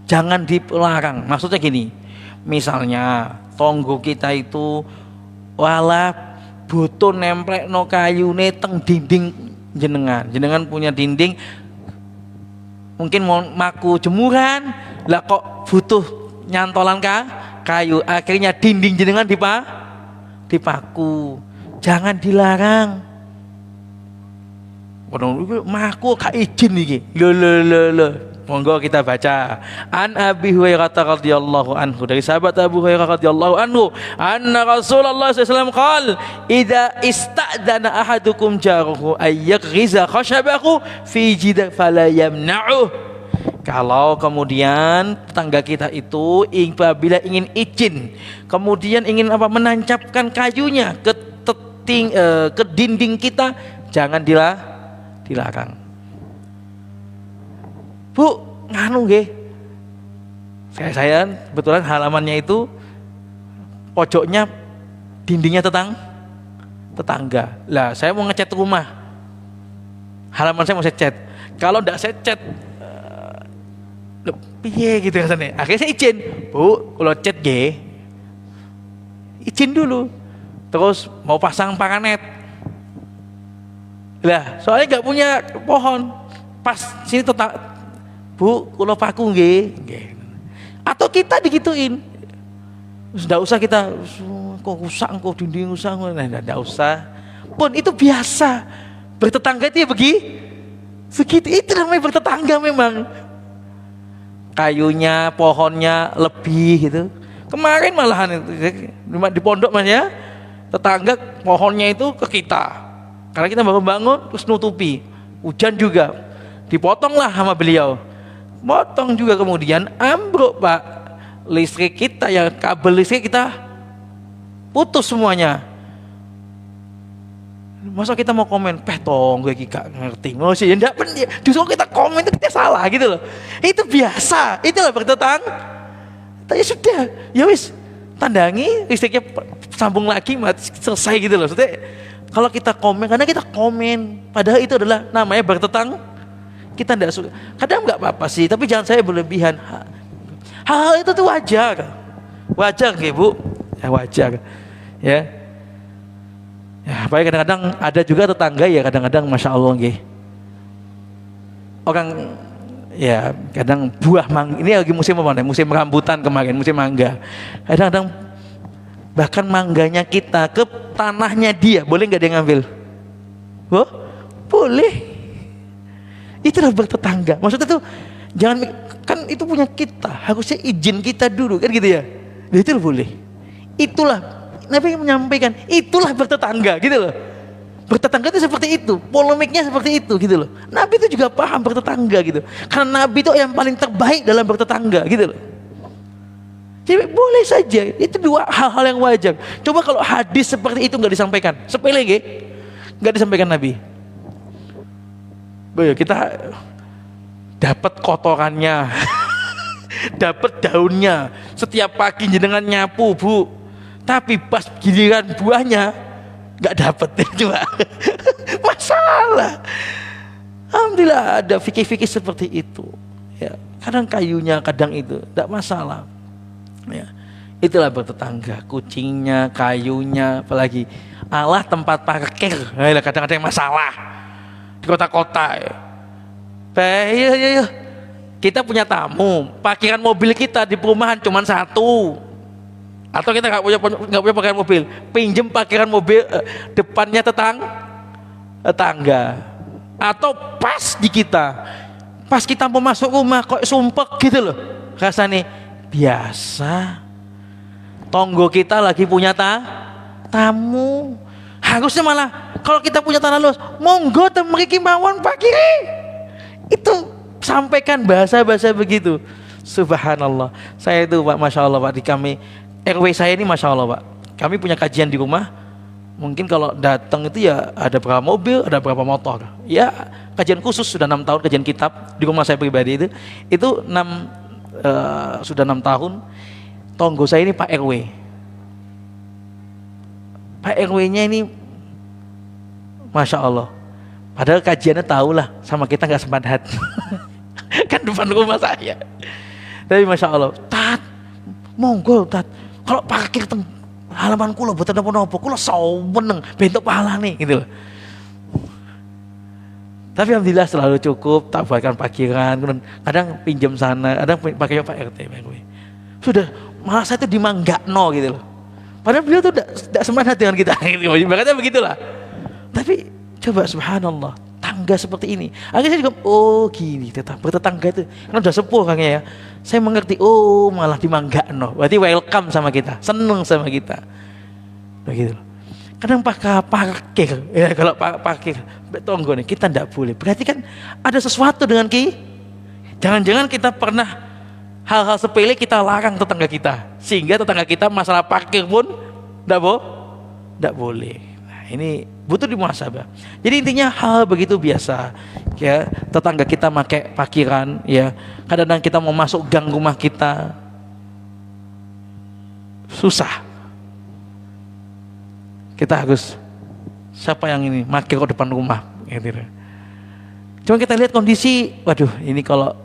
Jangan dilarang. Maksudnya gini, misalnya tonggo kita itu wala butuh nemplek no kayune teng dinding jenengan punya dinding, mungkin mau maku jemuran lah kok butuh nyantolan kayu, akhirnya dinding jenengan dipaku. Jangan dilarang. Maku ka izin iki. Lho. Monggo kita baca. An Abi Hurairah radhiyallahu anhu, dari sahabat Abu Hurairah radhiyallahu anhu, anna Rasulullah sallallahu alaihi wasallam qala, "Idza ista'dana ahadukum jaruhu ay yaghriza khashabahu fi jidar fala yamna'uh." Kalau kemudian tetangga kita itu apabila ingin izin, kemudian ingin menancapkan kayunya ke dinding kita, jangan dilarang. Bu, nganu nggih. Saya kebetulan halamannya itu pojoknya dindingnya tetangga. Lah, saya mau ngecat rumah. Halaman saya mau saya cat. Kalau enggak saya cat piye gitu rasanya. Akhirnya saya izin. Bu, kalau cat nggih. Izin dulu. Terus mau pasang paranet. Lah, soalnya enggak punya pohon. Pas sini Bu, kula paku nggih. Atau kita digituin. Sudah usah kita kok rusak, kok dinding rusak, enggak usah. Pun itu biasa. Bertetangga itu ya begitu. Itu namanya bertetangga memang. Kayunya, pohonnya lebih gitu. Kemarin malahan itu di pondok Mas ya. Tetangga pohonnya itu ke kita. Karena kita baru bangun terus nutupi. Hujan juga. Dipotonglah sama beliau. Potong juga kemudian ambruk Pak, listrik kita yang kabel listrik kita putus semuanya. Masa kita mau komen, tong gue gak ngerti, mau sih enggak penting. Justru kita komen itu kita salah gitu loh. Itu biasa, itulah bertetangga. Tapi sudah, ya wis tandangi listriknya sambung lagi mati selesai gitu loh. Maksudnya kalau kita komen, karena kita komen, padahal itu adalah namanya bertetangga. Kita tidak suka, kadang nggak apa-apa sih, tapi jangan saya berlebihan. Hal-hal itu tuh wajar ya Bu, ya wajar ya. Baik, kadang-kadang ada juga tetangga ya kadang-kadang masya Allah nggih. Orang ya kadang buah ini lagi musim apa nih? Musim rambutan kemarin, musim mangga. Kadang-kadang bahkan mangganya kita ke tanahnya dia, boleh nggak dia ngambil? Oh, boleh. Itulah bertetangga. Maksudnya tuh jangan, kan itu punya kita, harusnya izin kita dulu kan gitu ya. Itu boleh. Itulah Nabi menyampaikan, itulah bertetangga gitu loh. Bertetangga itu seperti itu, polemiknya seperti itu gitu loh. Nabi itu juga paham bertetangga gitu. Karena Nabi itu yang paling terbaik dalam bertetangga gitu loh. Jadi boleh saja, itu dua hal-hal yang wajar. Coba kalau hadis seperti itu nggak disampaikan, sepele nggak disampaikan Nabi. Kita dapat kotorannya, dapat daunnya. Setiap pagi jenengan nyapu Bu, tapi pas giliran buahnya nggak dapat. Coba masalah. Alhamdulillah ada fikih-fikih seperti itu. Ya, kadang kayunya, kadang itu, tidak masalah. Ya, itulah bertetangga. Kucingnya, kayunya, apalagi Allah tempat parkir. Kadang-kadang masalah. Di kota-kota ya. Iya. Kita punya tamu, parkiran mobil kita di perumahan cuma satu. Atau kita nggak punya parkiran mobil, pinjem parkiran mobil depannya tetangga. Atau pas di kita, pas kita mau masuk rumah kok sumpek gitu loh. Rasanya biasa. Tonggo kita lagi punya tamu. Harusnya malah kalau kita punya tanah luas, monggo temriki mawon parkiri. Itu sampaikan bahasa-bahasa begitu. Subhanallah. Saya itu Pak, masya Allah Pak, di kami RW saya ini masya Allah Pak. Kami punya kajian di rumah. Mungkin kalau datang itu ya ada berapa mobil, ada berapa motor. Ya kajian khusus, sudah 6 tahun kajian kitab di rumah saya pribadi itu sudah 6 tahun. Tonggo saya ini Pak RW. Pak RW-nya ini Masya Allah, padahal kajiannya tahu lah sama kita nggak sepadat. Kan depan rumah saya. Tapi Masya Allah, Tat, monggo Tat, kalau parkir teng halaman kula boten napa-napa, kula seneng bentuk pahala nih gitu loh. Tapi alhamdulillah selalu cukup, tak buatkan parkiran, kadang pinjam sana, kadang pakai Pak RT, Pak RW. Sudah, malah saya itu dimanggakno gitu loh. Padahal beliau tuh tidak semangat dengan kita, gitu. Makanya begitulah. Tapi coba subhanallah, tangga seperti ini. Akhirnya saya juga, oh gini, bertetangga itu, kan udah sepuh kayaknya ya. Saya mengerti, oh malah dimanggakno, berarti welcome sama kita, seneng sama kita. Begitu. Kadang parkir, ya kalau parkir tonggo nih kita tidak boleh. Berarti kan ada sesuatu dengan jangan-jangan kita pernah hal-hal sepele kita larang tetangga kita, sehingga tetangga kita masalah parkir pun tidak boleh. Nah, ini butuh dimuhasabah. Jadi intinya hal begitu biasa, ya tetangga kita pakai parkiran, ya kadang-kadang kita mau masuk gang rumah kita susah. Kita harus siapa yang ini parkir ke depan rumah gitu. Cuma kita lihat kondisi, waduh ini kalau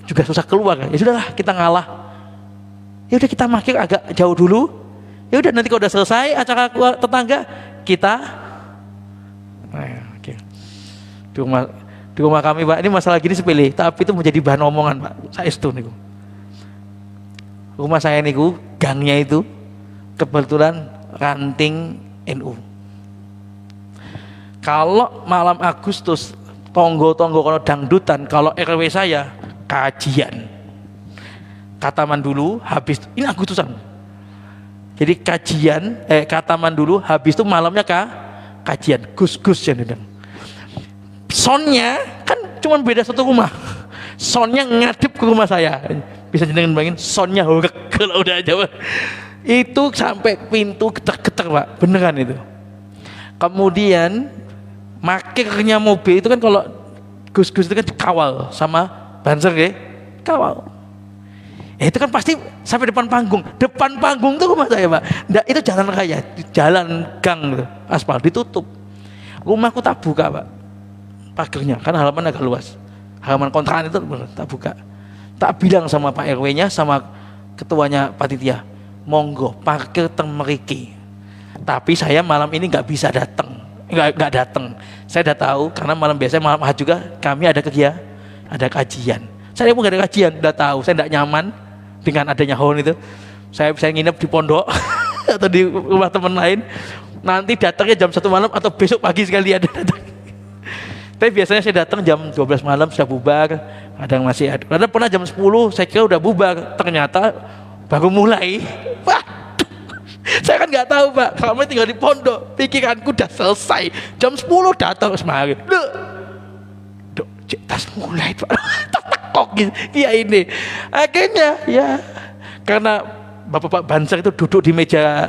juga susah keluar, ya sudahlah kita ngalah. Ya udah kita parkir agak jauh dulu. Ya udah nanti kalau udah selesai acara keluar tetangga kita di rumah kami Pak, ini masalah gini sepele, tapi itu menjadi bahan omongan Pak. Saya itu niku. Rumah saya niku gangnya itu kebetulan ranting NU. Kalau malam Agustus tonggo-tonggo kalau dangdutan, kalau RW saya kajian. Kataman dulu habis ini Agustusan. Jadi kajian kataman dulu habis itu malamnya kajian gus-gus ya nih. Sonnya kan cuma beda satu rumah. Sonnya ngadep ke rumah saya. Bisa jenengan bayangin sonnya horek kalau udah jauh. Itu sampai pintu getar-getar Pak, beneran itu. Kemudian parkirnya mobil itu kan kalau gus-gus itu kan dikawal sama banser ya, kawal. Itu kan pasti sampai depan panggung tuh rumah saya Pak. Nggak, itu jalan raya, jalan gang gitu, aspal ditutup. Rumahku tak buka Pak, parkirnya, kan halaman agak luas. Halaman kontrakan itu tak buka. Tak bilang sama Pak RW-nya, sama ketuanya panitia, monggo parkir teng mriki. Tapi saya malam ini nggak bisa datang, nggak datang. Saya udah tahu karena malam biasa malam Ahad juga kami ada kegiatan, ada kajian. Saya pun nggak ada kajian, udah tahu. Saya nggak nyaman dengan adanya hon itu. Saya nginep di pondok atau di rumah teman lain. Nanti datangnya jam 1 malam atau besok pagi sekali ada datang. Tapi biasanya saya datang jam 12 malam sudah bubar. Kadang masih ada. Kadang pernah jam 10 saya kira udah bubar. Ternyata baru mulai. Waduh, saya kan nggak tahu Pak. Kami tinggal di pondok, pikiranku udah selesai. Jam 10 datang semarin. Duh, tas mulai Pak. Kok ya ini. Akhirnya ya karena Bapak Banser itu duduk di meja,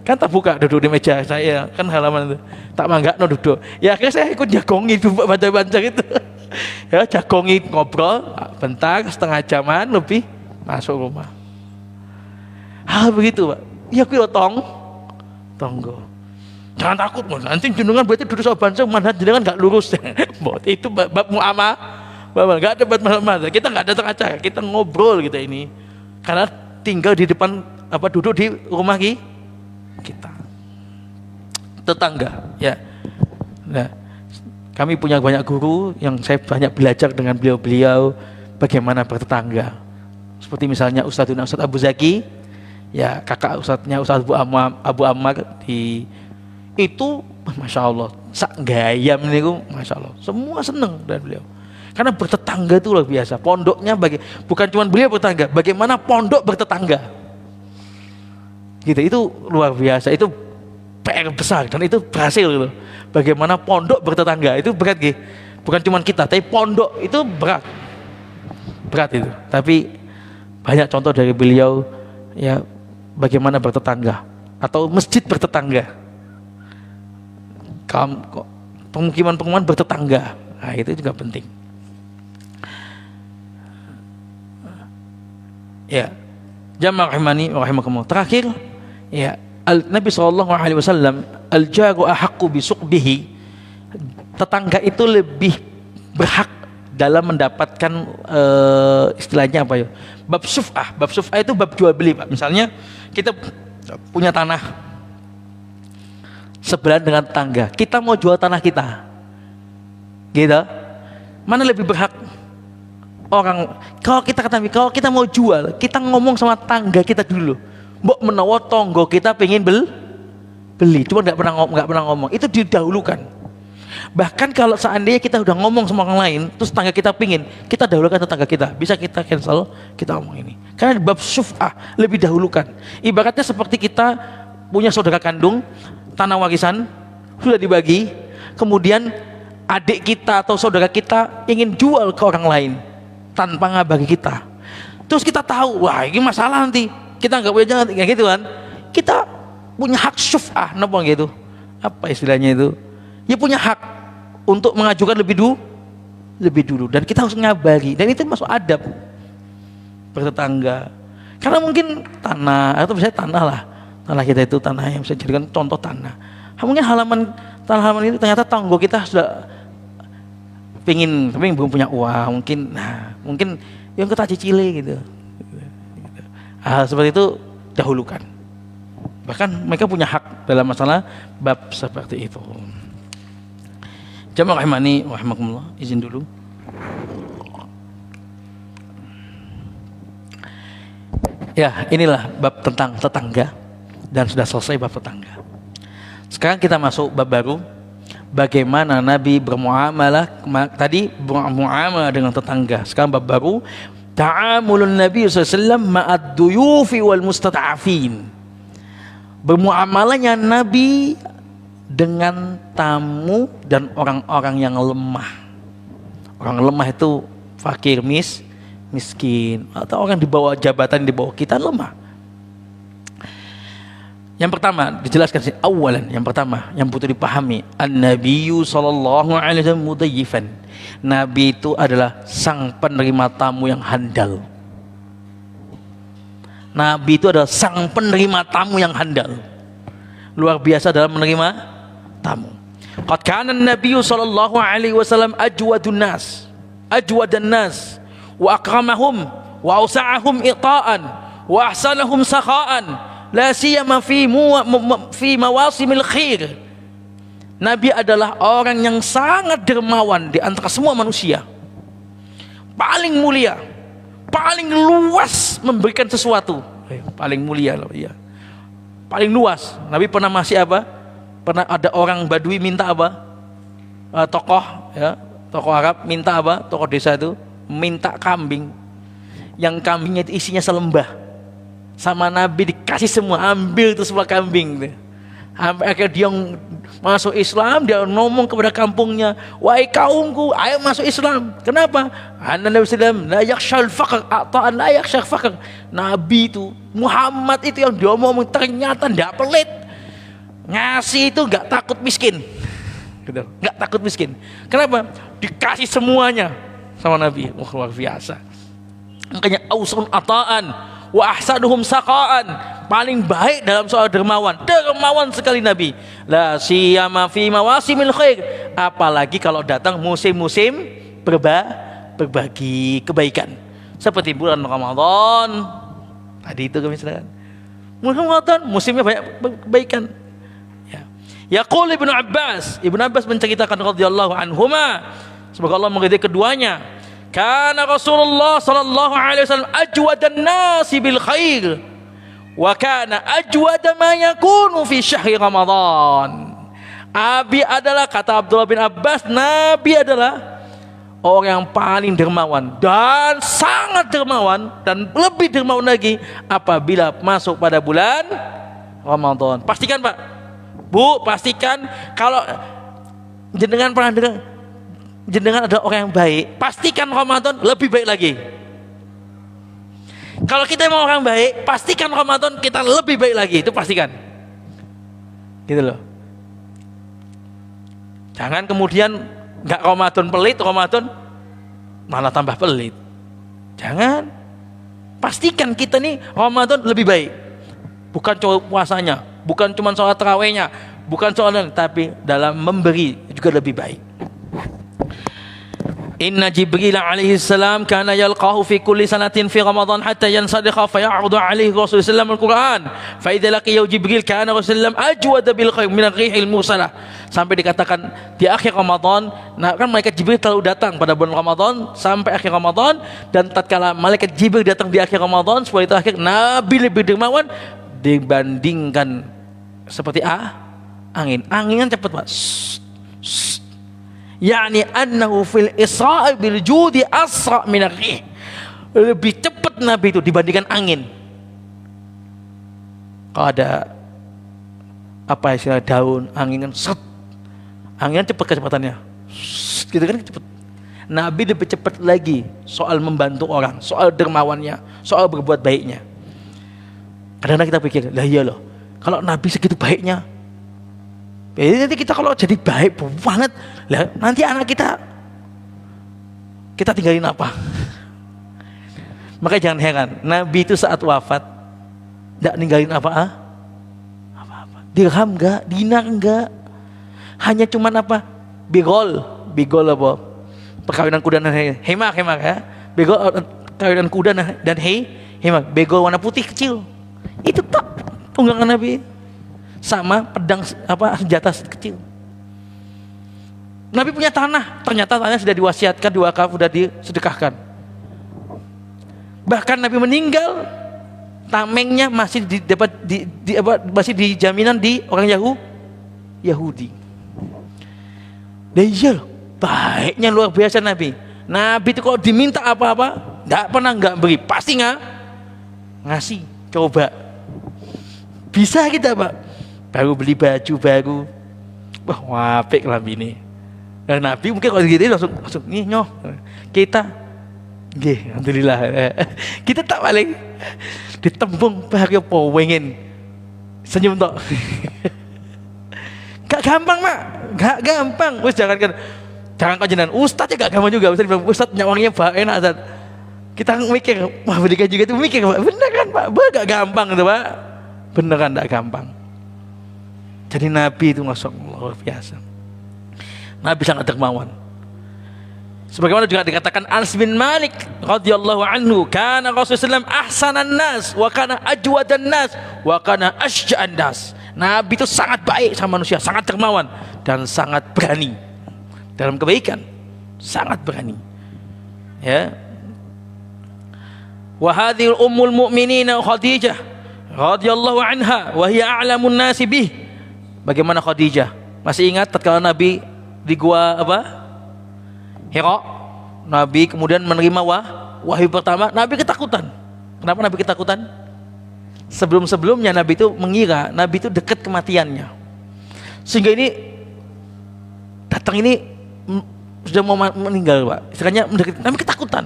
kan tak buka, duduk di meja saya, kan halaman itu tak manggakno duduk. Ya akhirnya saya ikut jagongi Bapak Banser itu. Ya jagongi ngobrol bentar, setengah jaman lebih masuk rumah. Hal begitu Pak. Ya kuwi tonggo. Jangan takut Mas, nanti jenengan berarti duduk sama Banser, manhaj jenengan enggak lurus. Itu bab muamalah. Enggak ada bab muamalah. Kita enggak datang acara, kita ngobrol kita ini. Karena tinggal di depan duduk di rumah kita. Tetangga ya. Nah, kami punya banyak guru yang saya banyak belajar dengan beliau-beliau bagaimana bertetangga. Seperti misalnya Ustaz Abu Zaki, ya kakak Ustadznya Ustaz Abu Ammar itu Masya Allah sak gayam niku Masya Allah, semua seneng dengan beliau. Karena bertetangga itu luar biasa. Pondoknya bukan cuma beliau bertetangga, bagaimana pondok bertetangga. Gitu, itu luar biasa. Itu PR besar dan itu berhasil gitu. Bagaimana pondok bertetangga itu berat gitu. Bukan cuma kita, tapi pondok itu berat. Berat itu. Tapi banyak contoh dari beliau ya bagaimana bertetangga atau masjid bertetangga. Pemukiman bertetangga. Nah, itu juga penting. Ya, jamaah rahimani wa rahimakumullah. Terakhir, ya, Nabi SAW, al-jaru ahaqqu bisuqbihi, tetangga itu lebih berhak dalam mendapatkan istilahnya apa ya? Bab syuf'ah. Bab syuf'ah itu bab jual beli, Pak. Misalnya kita punya tanah sebelahan dengan tetangga, kita mau jual tanah kita, gitu. Mana lebih berhak? Orang, kalau kita mau jual, kita ngomong sama tangga kita dulu. Mbok menawa tonggo kita pengen beli, cuma nggak pernah ngomong. Itu didahulukan. Bahkan kalau seandainya kita udah ngomong sama orang lain, terus tangga kita pingin, kita dahulukan tetangga kita. Bisa kita cancel, kita ngomong ini. Karena di bab syuf'ah lebih dahulukan. Ibaratnya seperti kita punya saudara kandung, tanah warisan sudah dibagi, kemudian adik kita atau saudara kita ingin jual ke orang lain tanpa ngabari kita. Terus kita tahu, wah ini masalah nanti, kita nggak punya jangan kayak gitu kan. Kita punya hak syuf'ah, napa gitu? Apa istilahnya itu? Ya punya hak untuk mengajukan lebih dulu, dan kita harus ngabari, dan itu masuk adab bertetangga. Karena mungkin tanah atau misalnya tanah kita itu tanah yang bisa dijadikan contoh tanah. Mungkin tanah halaman itu ternyata tanggo kita sudah pingin, tapi belum punya uang, mungkin yang kita cicili gitu. Hal seperti itu dahulukan. Bahkan mereka punya hak dalam masalah bab seperti itu. Jamaah rahimani wa rahimakumullah, izin dulu. Ya, inilah bab tentang tetangga, dan sudah selesai bab tetangga. Sekarang kita masuk bab baru, bagaimana Nabi bermuamalah. Tadi bermuamalah dengan tetangga. Sekarang bab baru, ta'amulun Nabi SAW ma'ad duyufi wal mustata'afin. Bermuamalahnya Nabi dengan tamu dan orang-orang yang lemah. Orang lemah itu fakir, miskin, atau orang di bawah jabatan di bawah kita lemah. Yang pertama dijelaskan sih, awalan, yang pertama yang butuh dipahami, an-nabiyyu sallallahu alaihi wasallam mudayyifan. Nabi itu adalah sang penerima tamu yang handal. Nabi itu adalah sang penerima tamu yang handal. Luar biasa dalam menerima tamu. Qad kana an-nabiyyu sallallahu alaihi wasallam ajwadan nas wa akramahum wa awsa'ahum iqa'an wa ahsanahum sakha'an. La siyama fi mawasimil khair. Nabi adalah orang yang sangat dermawan di antara semua manusia. Paling mulia, paling luas memberikan sesuatu. Paling mulia loh, ya. Paling luas. Nabi pernah masih apa? Pernah ada orang Badui minta apa? Tokoh Arab minta apa? Tokoh desa itu minta kambing. Yang kambingnya itu isinya selembah. Sama Nabi dikasih semua, ambil itu semua kambing. Sampai akhirnya dia masuk Islam, dia ngomong kepada kampungnya, wahai kaumku, ayo masuk Islam. Kenapa? Nabi sallallahu la yakhshal faqr, ata'an la yakhshal faqr. Nabi itu, Muhammad itu yang dia ngomong ternyata tidak pelit. Ngasih itu enggak takut miskin. Gitu. Enggak takut miskin. Kenapa? Dikasih semuanya sama Nabi. Luar biasa. Makanya ausun ata'an wa ahsanuhum saqaan, paling baik dalam soal dermawan sekali Nabi. La siyama fi mawasimil khair, apalagi kalau datang musim-musim berbagi kebaikan, seperti bulan Ramadan tadi itu misalkan. Bulan Ramadan musimnya banyak kebaikan. Ya. Yaqul Ibnu Abbas menceritakan radhiyallahu anhuma, semoga Allah meridai keduanya. Kana Rasulullah sallallahu alaihi wasallam ajwadan nasi bil khair wa kana ajwada ma yakunu fi syahri Ramadan. Abi adalah, kata Abdullah bin Abbas, Nabi adalah orang yang paling dermawan dan sangat dermawan, dan lebih dermawan lagi apabila masuk pada bulan Ramadan. Pastikan Pak, Bu, pastikan kalau jenengan pernah dengar jenengan ada orang yang baik, pastikan Ramadan lebih baik lagi. Kalau kita mau orang baik, pastikan Ramadan kita lebih baik lagi, itu pastikan. Gitu loh. Jangan kemudian Enggak Ramadan pelit, Ramadan malah tambah pelit. Jangan. Pastikan kita nih Ramadan lebih baik. Bukan cuma puasanya, bukan cuma sholat tarawihnya, bukan soal, tapi dalam memberi juga lebih baik. Inna Jibril alaihi salam kana yalqahu fi kulli sanatin fi Ramadan hatta yansadikha fa ya'rudu alaihi Rasulullah sallallahu al-Quran fa idza laqiya Jibril kana Rasulullah ajwad bil khair min ar-rihil mursalah. Sampai dikatakan di akhir Ramadan, nah kan malaikat Jibril selalu datang pada bulan Ramadan sampai akhir Ramadan, dan tatkala malaikat Jibril datang di akhir Ramadan setelah itu akhir, Nabi lebih dermawan dibandingkan seperti angin kan cepat Pak. Yani annahu fil isra' bil judi asra' min ar-rih. Lebih cepat Nabi itu dibandingkan angin. Kalau ada apa istilah daun, angin kan set. Angin kan cepat kecepatannya. Gitu kan cepat. Nabi lebih cepat lagi soal membantu orang, soal dermawannya, soal berbuat baiknya. Kadang-kadang kita pikir, lah iya loh, kalau Nabi segitu baiknya, nanti kita kalau jadi baik banget, lah nanti anak kita tinggalin apa? Makanya jangan heran, Nabi itu saat wafat tidak ninggalin apa-apa, dirham enggak, dinar enggak, hanya cuman apa? Bigol apa? Perkawinan kuda dan hemar ya, bigol perkawinan kuda dan hemar, bigol warna putih kecil, itu tak tunggangan Nabi. Sama pedang senjata kecil. Nabi punya tanah, ternyata tanah sudah diwasiatkan, diwakaf, sudah disedekahkan. Bahkan Nabi meninggal, tamengnya masih masih dijaminan di orang Yahudi. Dan iya loh, baiknya luar biasa Nabi. Nabi itu kalau diminta apa-apa, enggak beri, pasti ngasih. Coba bisa kita Pak, baru beli baju baru, wah apik lah ini. Dan Nabi mungkin kalau gitu langsung nih nyoh kita, alhamdulillah kita tak paling ditembung bahagia pengen senyum tok. Gak gampang Mak, gak gampang. Wis jangan kau jenengan ustaz ya gak gampang juga. Ustaz nyawangnya enak Ustaz. Kita mikir, wah berikan juga itu mikir Pak, bener kan Pak, gak gampang itu Pak, beneran gak gampang. Jadi Nabi itu masya Allah luar biasa. Nabi sangat dermawan. Sebagaimana juga dikatakan Anas bin Malik radhiyallahu anhu, kana Rasulullah ahsanan nas wa kana ajwadan nas wa kana asyja'an nas. Nabi itu sangat baik sama manusia, sangat dermawan dan sangat berani dalam kebaikan, sangat berani. Ya. Wa hadhil ummul mu'minina Khadijah radhiyallahu anha wa hiya a'lamun nasi bih. Bagaimana Khadijah? Masih ingat tatkala Nabi di gua Hira, Nabi kemudian menerima wahyu pertama, Nabi ketakutan. Kenapa Nabi ketakutan? Sebelum-sebelumnya Nabi itu mengira Nabi itu dekat kematiannya, sehingga ini datang ini sudah mau meninggal Pak. Istilahnya Nabi ketakutan.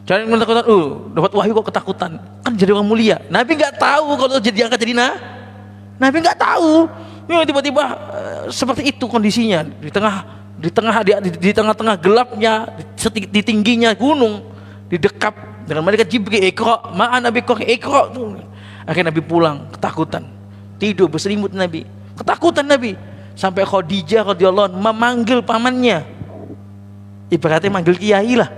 Jangan ketakutan, dapat wahyu kok ketakutan. Kan jadi orang mulia. Nabi nggak tahu kalau jadi angkat jadi Nabi nggak tahu. Ya, tiba-tiba seperti itu kondisinya di tengah-tengah gelapnya, di tingginya gunung, didekap dengan malaikat Jibril, Iqra, ma'an Nabi Iqra. Akhirnya Nabi pulang ketakutan, tidur berselimut Nabi, ketakutan Nabi, sampai Khadijah radhiyallahu anha memanggil pamannya, ibaratnya manggil kiai lah.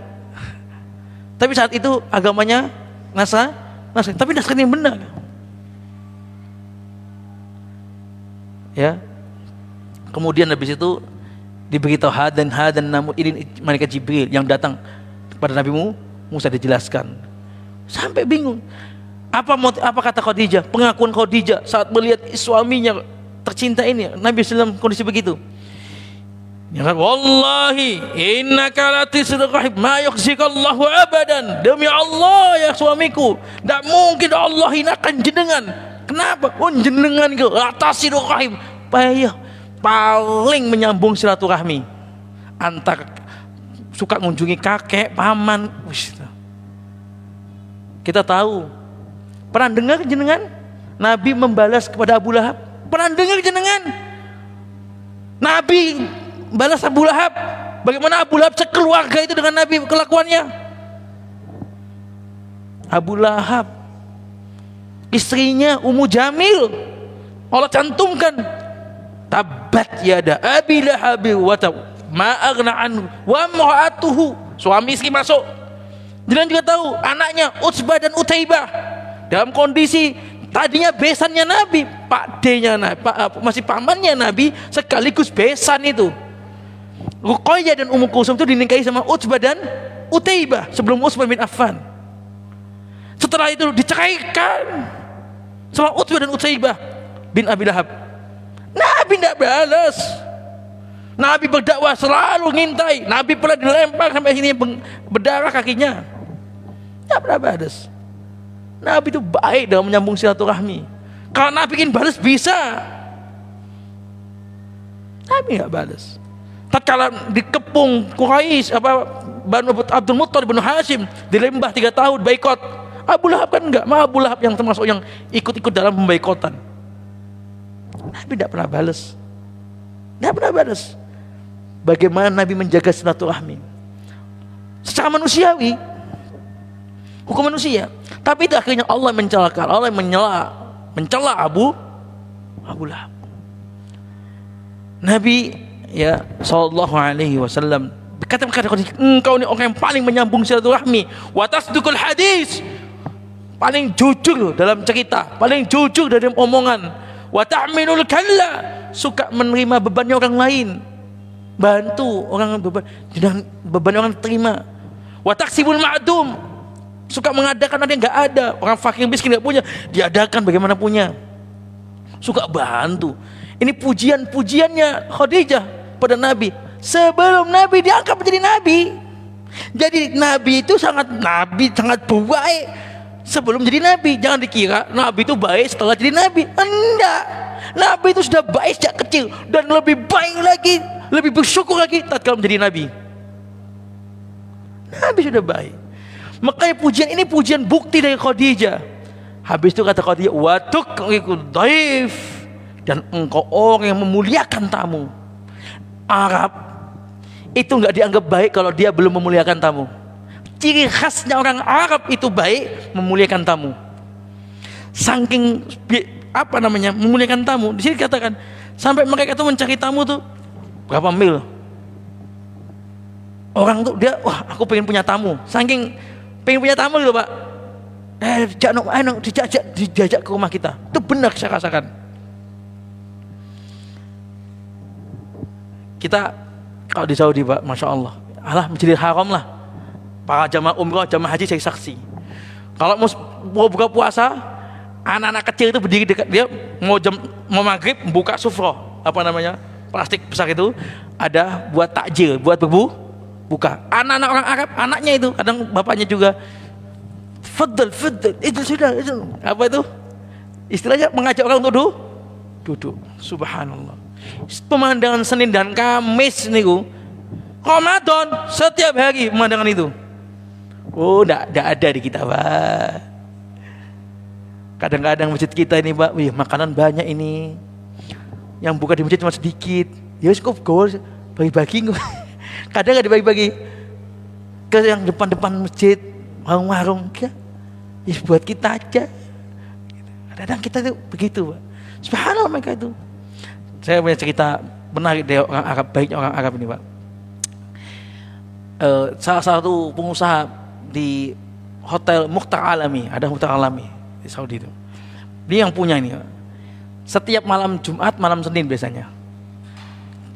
Tapi saat itu agamanya Nasrani, tapi Nasrani yang benar. Ya, kemudian habis itu diberitahu hadan namun ini malaikat Jibril yang datang kepada Nabi Musa, dijelaskan sampai bingung. Apa kata Khadijah? Pengakuan Khadijah saat melihat suaminya tercinta ini, Nabi SAW kondisi begitu. Ya kan, wallahi innaka latisrul rahim ma yukhzikallahu abadan. Demi Allah ya suamiku, tidak mungkin Allah hinakan jenengan. Kenapa? Jenengan itu atas silaturahim, paling menyambung silaturahmi antar, suka mengunjungi kakek, paman. Kita tahu, pernah dengar jenengan Nabi membalas kepada Abu Lahab? Pernah dengar jenengan Nabi balas Abu Lahab? Bagaimana Abu Lahab sekeluarga itu dengan Nabi kelakuannya? Abu Lahab, istrinya Ummu Jamil, Allah cantumkan, tabat yada abi lahabi wa tab ma aghna anhu wa imra'atuhu. Suami istri masuk. Dan juga tahu anaknya Utsbah dan Utaibah dalam kondisi tadinya besannya Nabi, Pak D-nya Nabi, masih pamannya Nabi sekaligus besan itu. Ruqayyah dan Ummu Kulsum itu dinikahi sama Utsbah dan Utaibah sebelum Utsman bin Affan. Setelah itu diceraikan sama Utsbah dan Utaibah bin Abi Lahab. Nabi tidak balas. Nabi berdakwah selalu ngintai. Nabi pernah dilempar sampai sini berdarah kakinya. Tidak pernah balas. Nabi itu baik dalam menyambung silaturahmi. Kalau Nabi ingin balas bisa. Nabi nggak balas. Tatkala dikepung Quraisy Banu Abdul Muttalib bin Hashim di lembah 3 tahun baikot, Abu Lahab kan enggak, Abu Lahab yang termasuk yang ikut-ikut dalam pembaikotan. Nabi tidak pernah balas. Tidak pernah balas. Bagaimana Nabi menjaga silaturahmi secara manusiawi, hukum manusia. Tapi itu akhirnya Allah mencelakan, Allah mencela Abu Lahab. Nabi ya sallallahu alaihi wasallam berkata, engkau ini orang yang paling menyambung silaturahmi, wa tasdiqul hadis, paling jujur dalam cerita, paling jujur dalam omongan, wa ta'minul kalla, suka menerima bebannya orang lain, bantu orang beban orang terima, wa taksibul ma'dum, suka mengadakan ada yang enggak ada, orang fakir miskin enggak punya diadakan bagaimana punya, suka bantu. Ini pujiannya Khadijah pada Nabi sebelum Nabi diangkat menjadi Nabi. Jadi Nabi itu sangat baik sebelum jadi Nabi. Jangan dikira Nabi itu baik setelah jadi Nabi. Enggak, Nabi itu sudah baik sejak kecil dan lebih baik lagi, lebih bersyukur lagi tatkala menjadi Nabi. Nabi sudah baik. Makanya pujian ini pujian bukti dari Khadijah. Habis itu kata Khadijah, wa tuqriqud dhaif, dan engkau orang yang memuliakan tamu. Arab itu enggak dianggap baik kalau dia belum memuliakan tamu. Ciri khasnya orang Arab itu baik, memuliakan tamu. Saking memuliakan tamu. Di sini katakan sampai mereka itu mencari tamu tuh berapa mil. Orang tuh dia, wah aku pengen punya tamu. Saking pengen punya tamu gitu Pak. Diajak ke rumah kita. Itu benar saya rasakan. Kita kalau di Saudi Pak, Masya Allah, Masjidil Haram lah, para jamaah umrah, jamaah haji saya saksi. Kalau mau buka puasa, anak-anak kecil itu berdiri dekat dia, mau maghrib buka sufroh, plastik besar itu, ada buat takjil, buat buka. Anak-anak orang Arab, anaknya itu, kadang bapaknya juga, Fadl, itu sudah, itu apa itu? Istilahnya mengajak orang untuk duduk. Subhanallah. Pemandangan Senin dan Kamis niku Ramadan setiap hari pemandangan itu. Oh, enggak ada di kita, Pak. Kadang-kadang masjid kita ini, Pak, wih, makanan banyak ini. Yang buka di masjid cuma sedikit. Ya wis kok bagi-bagi. Kadang enggak dibagi-bagi ke yang depan-depan masjid, warung-warung ya. Ya buat kita aja. Kadang-kadang kita itu begitu, Pak. Subhanallah mereka itu. Saya punya cerita menarik dari orang Arab, baiknya orang Arab ini Pak. Salah satu pengusaha di hotel Mukhtar Alami, ada Mukhtar Alami di Saudi itu. Dia yang punya ini Pak. Setiap malam Jumat, malam Senin biasanya,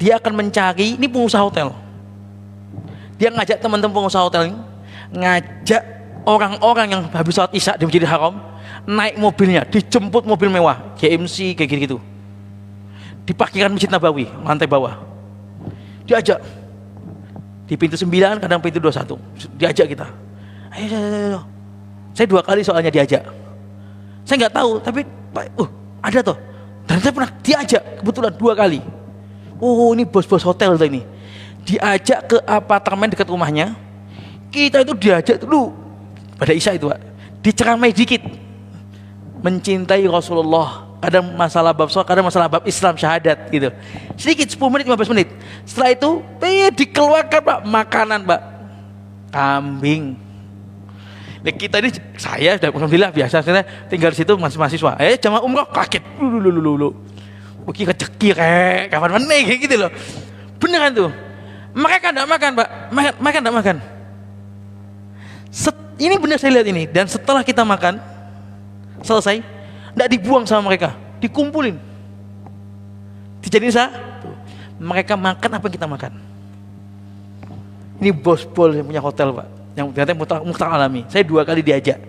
dia akan mencari, ini pengusaha hotel. Dia ngajak teman-teman pengusaha hotel ini, ngajak orang-orang yang habis sholat Isya di Masjidil Haram, naik mobilnya, dijemput mobil mewah, GMC kayak gitu-gitu. Di parkiran Masjid Nabawi, lantai bawah. Diajak. Di pintu 9, kadang pintu 21. Diajak kita. Ayo. Saya 2 kali soalnya diajak. Saya nggak tahu, tapi ada toh. Dan saya pernah diajak, kebetulan 2 kali. Oh, ini bos-bos hotel ini. Diajak ke apartemen dekat rumahnya. Kita itu diajak dulu. Pada Isya itu Pak. Diceramai dikit. Mencintai Rasulullah kadang masalah bab sholat, kadang masalah bab Islam syahadat gitu. Sedikit 10 menit 15 menit. Setelah itu dikeluarkan Pak makanan Pak, kambing. Nah, kita ini saya sudah alhamdulillah biasa saya tinggal di situ masih mahasiswa. Jamaah umroh kaget. Lulu. Mungkin rezeki kayak kapan mana kayak gitu loh. Beneran tuh. Mereka enggak makan, Pak. Mereka enggak makan. Ini benar saya lihat ini, dan setelah kita makan selesai, enggak dibuang sama mereka, dikumpulin. Dijadiin mereka makan apa yang kita makan. Ini bos-bos yang punya hotel, Pak, yang ternyata Mukhtar alami. Saya 2 kali diajak.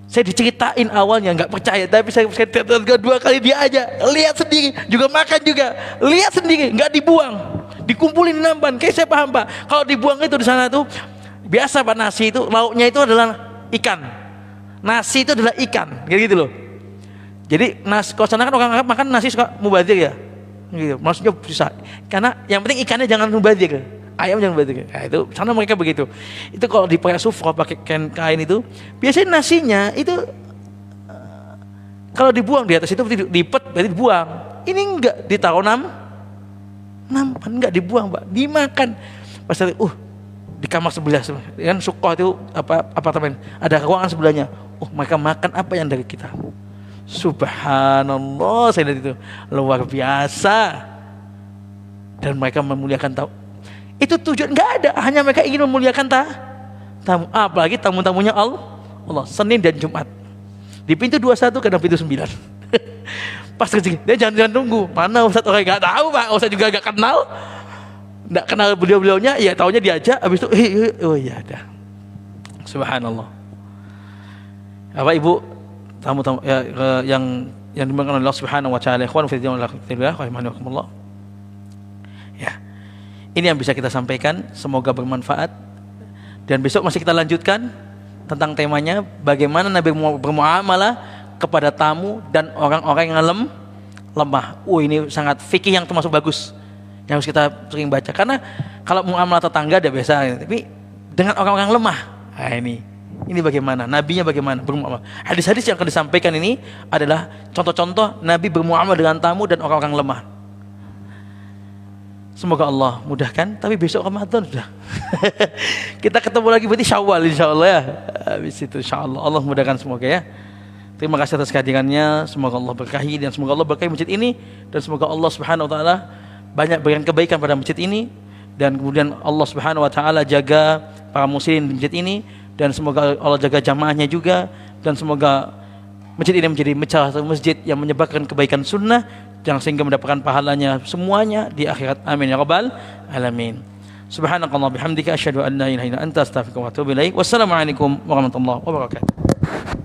Saya diceritain awalnya nggak percaya, tapi saya 2 kali diajak, lihat sendiri, juga makan juga, lihat sendiri, nggak dibuang, dikumpulin di nampan. Kayak saya paham Pak, kalau dibuang itu di sana tuh biasa Pak, nasi itu lauknya itu adalah ikan, nasi itu adalah ikan, gitu loh. Jadi kalau sana kan orang Arab makan nasi suka mubazir ya, gitu. Maksudnya susah, karena yang penting ikannya jangan mubazir. Ayam jangan begitu. Nah, itu sana mereka begitu. Itu kalau di pakai sufra pakai kain itu, biasanya nasinya itu kalau dibuang di atas itu dipet berarti dibuang. Ini enggak, ditaruh nampan, enggak dibuang, Pak. Dimakan. Pas di kamar sebelah kan sukoh itu apartemen, ada ruangan sebelahnya. Mereka makan apa yang dari kita. Subhanallah, saya lihat itu luar biasa. Dan mereka memuliakan itu tujuan nggak ada, hanya mereka ingin memuliakan tamu, apalagi tamu-tamunya Allah Senin dan Jumat di pintu 21 kadang pintu 9. Pas rezeki dia jangan tunggu mana Ustaz, orang nggak tahu Pak, Ustaz juga nggak kenal beliau-beliaunya, ya taunya diajak, habis itu oh iya ada. Subhanallah. Apa Ibu tamu-tamu yang dimakan oleh Allah Subhanahu wa taala, ikhwan fillah rahimakumullah. Ya. Ini yang bisa kita sampaikan, semoga bermanfaat. Dan besok masih kita lanjutkan tentang temanya bagaimana Nabi bermuamalah kepada tamu dan orang-orang yang lemah. Ini sangat fikih yang termasuk bagus, yang harus kita sering baca. Karena kalau muamalah tetangga ada biasa, tapi dengan orang-orang lemah, ini bagaimana nabinya bagaimana bermuamalah. Hadis-hadis yang akan disampaikan ini adalah contoh-contoh Nabi bermuamalah dengan tamu dan orang-orang lemah. Semoga Allah mudahkan, tapi besok Ramadan sudah. Kita ketemu lagi berarti Syawal insyaallah ya. Habis itu insyaallah Allah mudahkan semoga ya. Terima kasih atas kehadirannya, semoga Allah berkahi, dan semoga Allah berkahi masjid ini, dan semoga Allah Subhanahu wa taala banyak berikan kebaikan pada masjid ini, dan kemudian Allah Subhanahu wa taala jaga para muslimin di masjid ini, dan semoga Allah jaga jamaahnya juga, dan semoga masjid ini menjadi masjid yang menyebarkan kebaikan sunnah, yang sehingga mendapatkan pahalanya semuanya di akhirat. Amin ya rabbal alamin. Subhanakallah bihamdika asyhadu an la ilaha illa anta astaghfiruka wa atubu ilaik. Wassalamualaikum warahmatullahi wabarakatuh.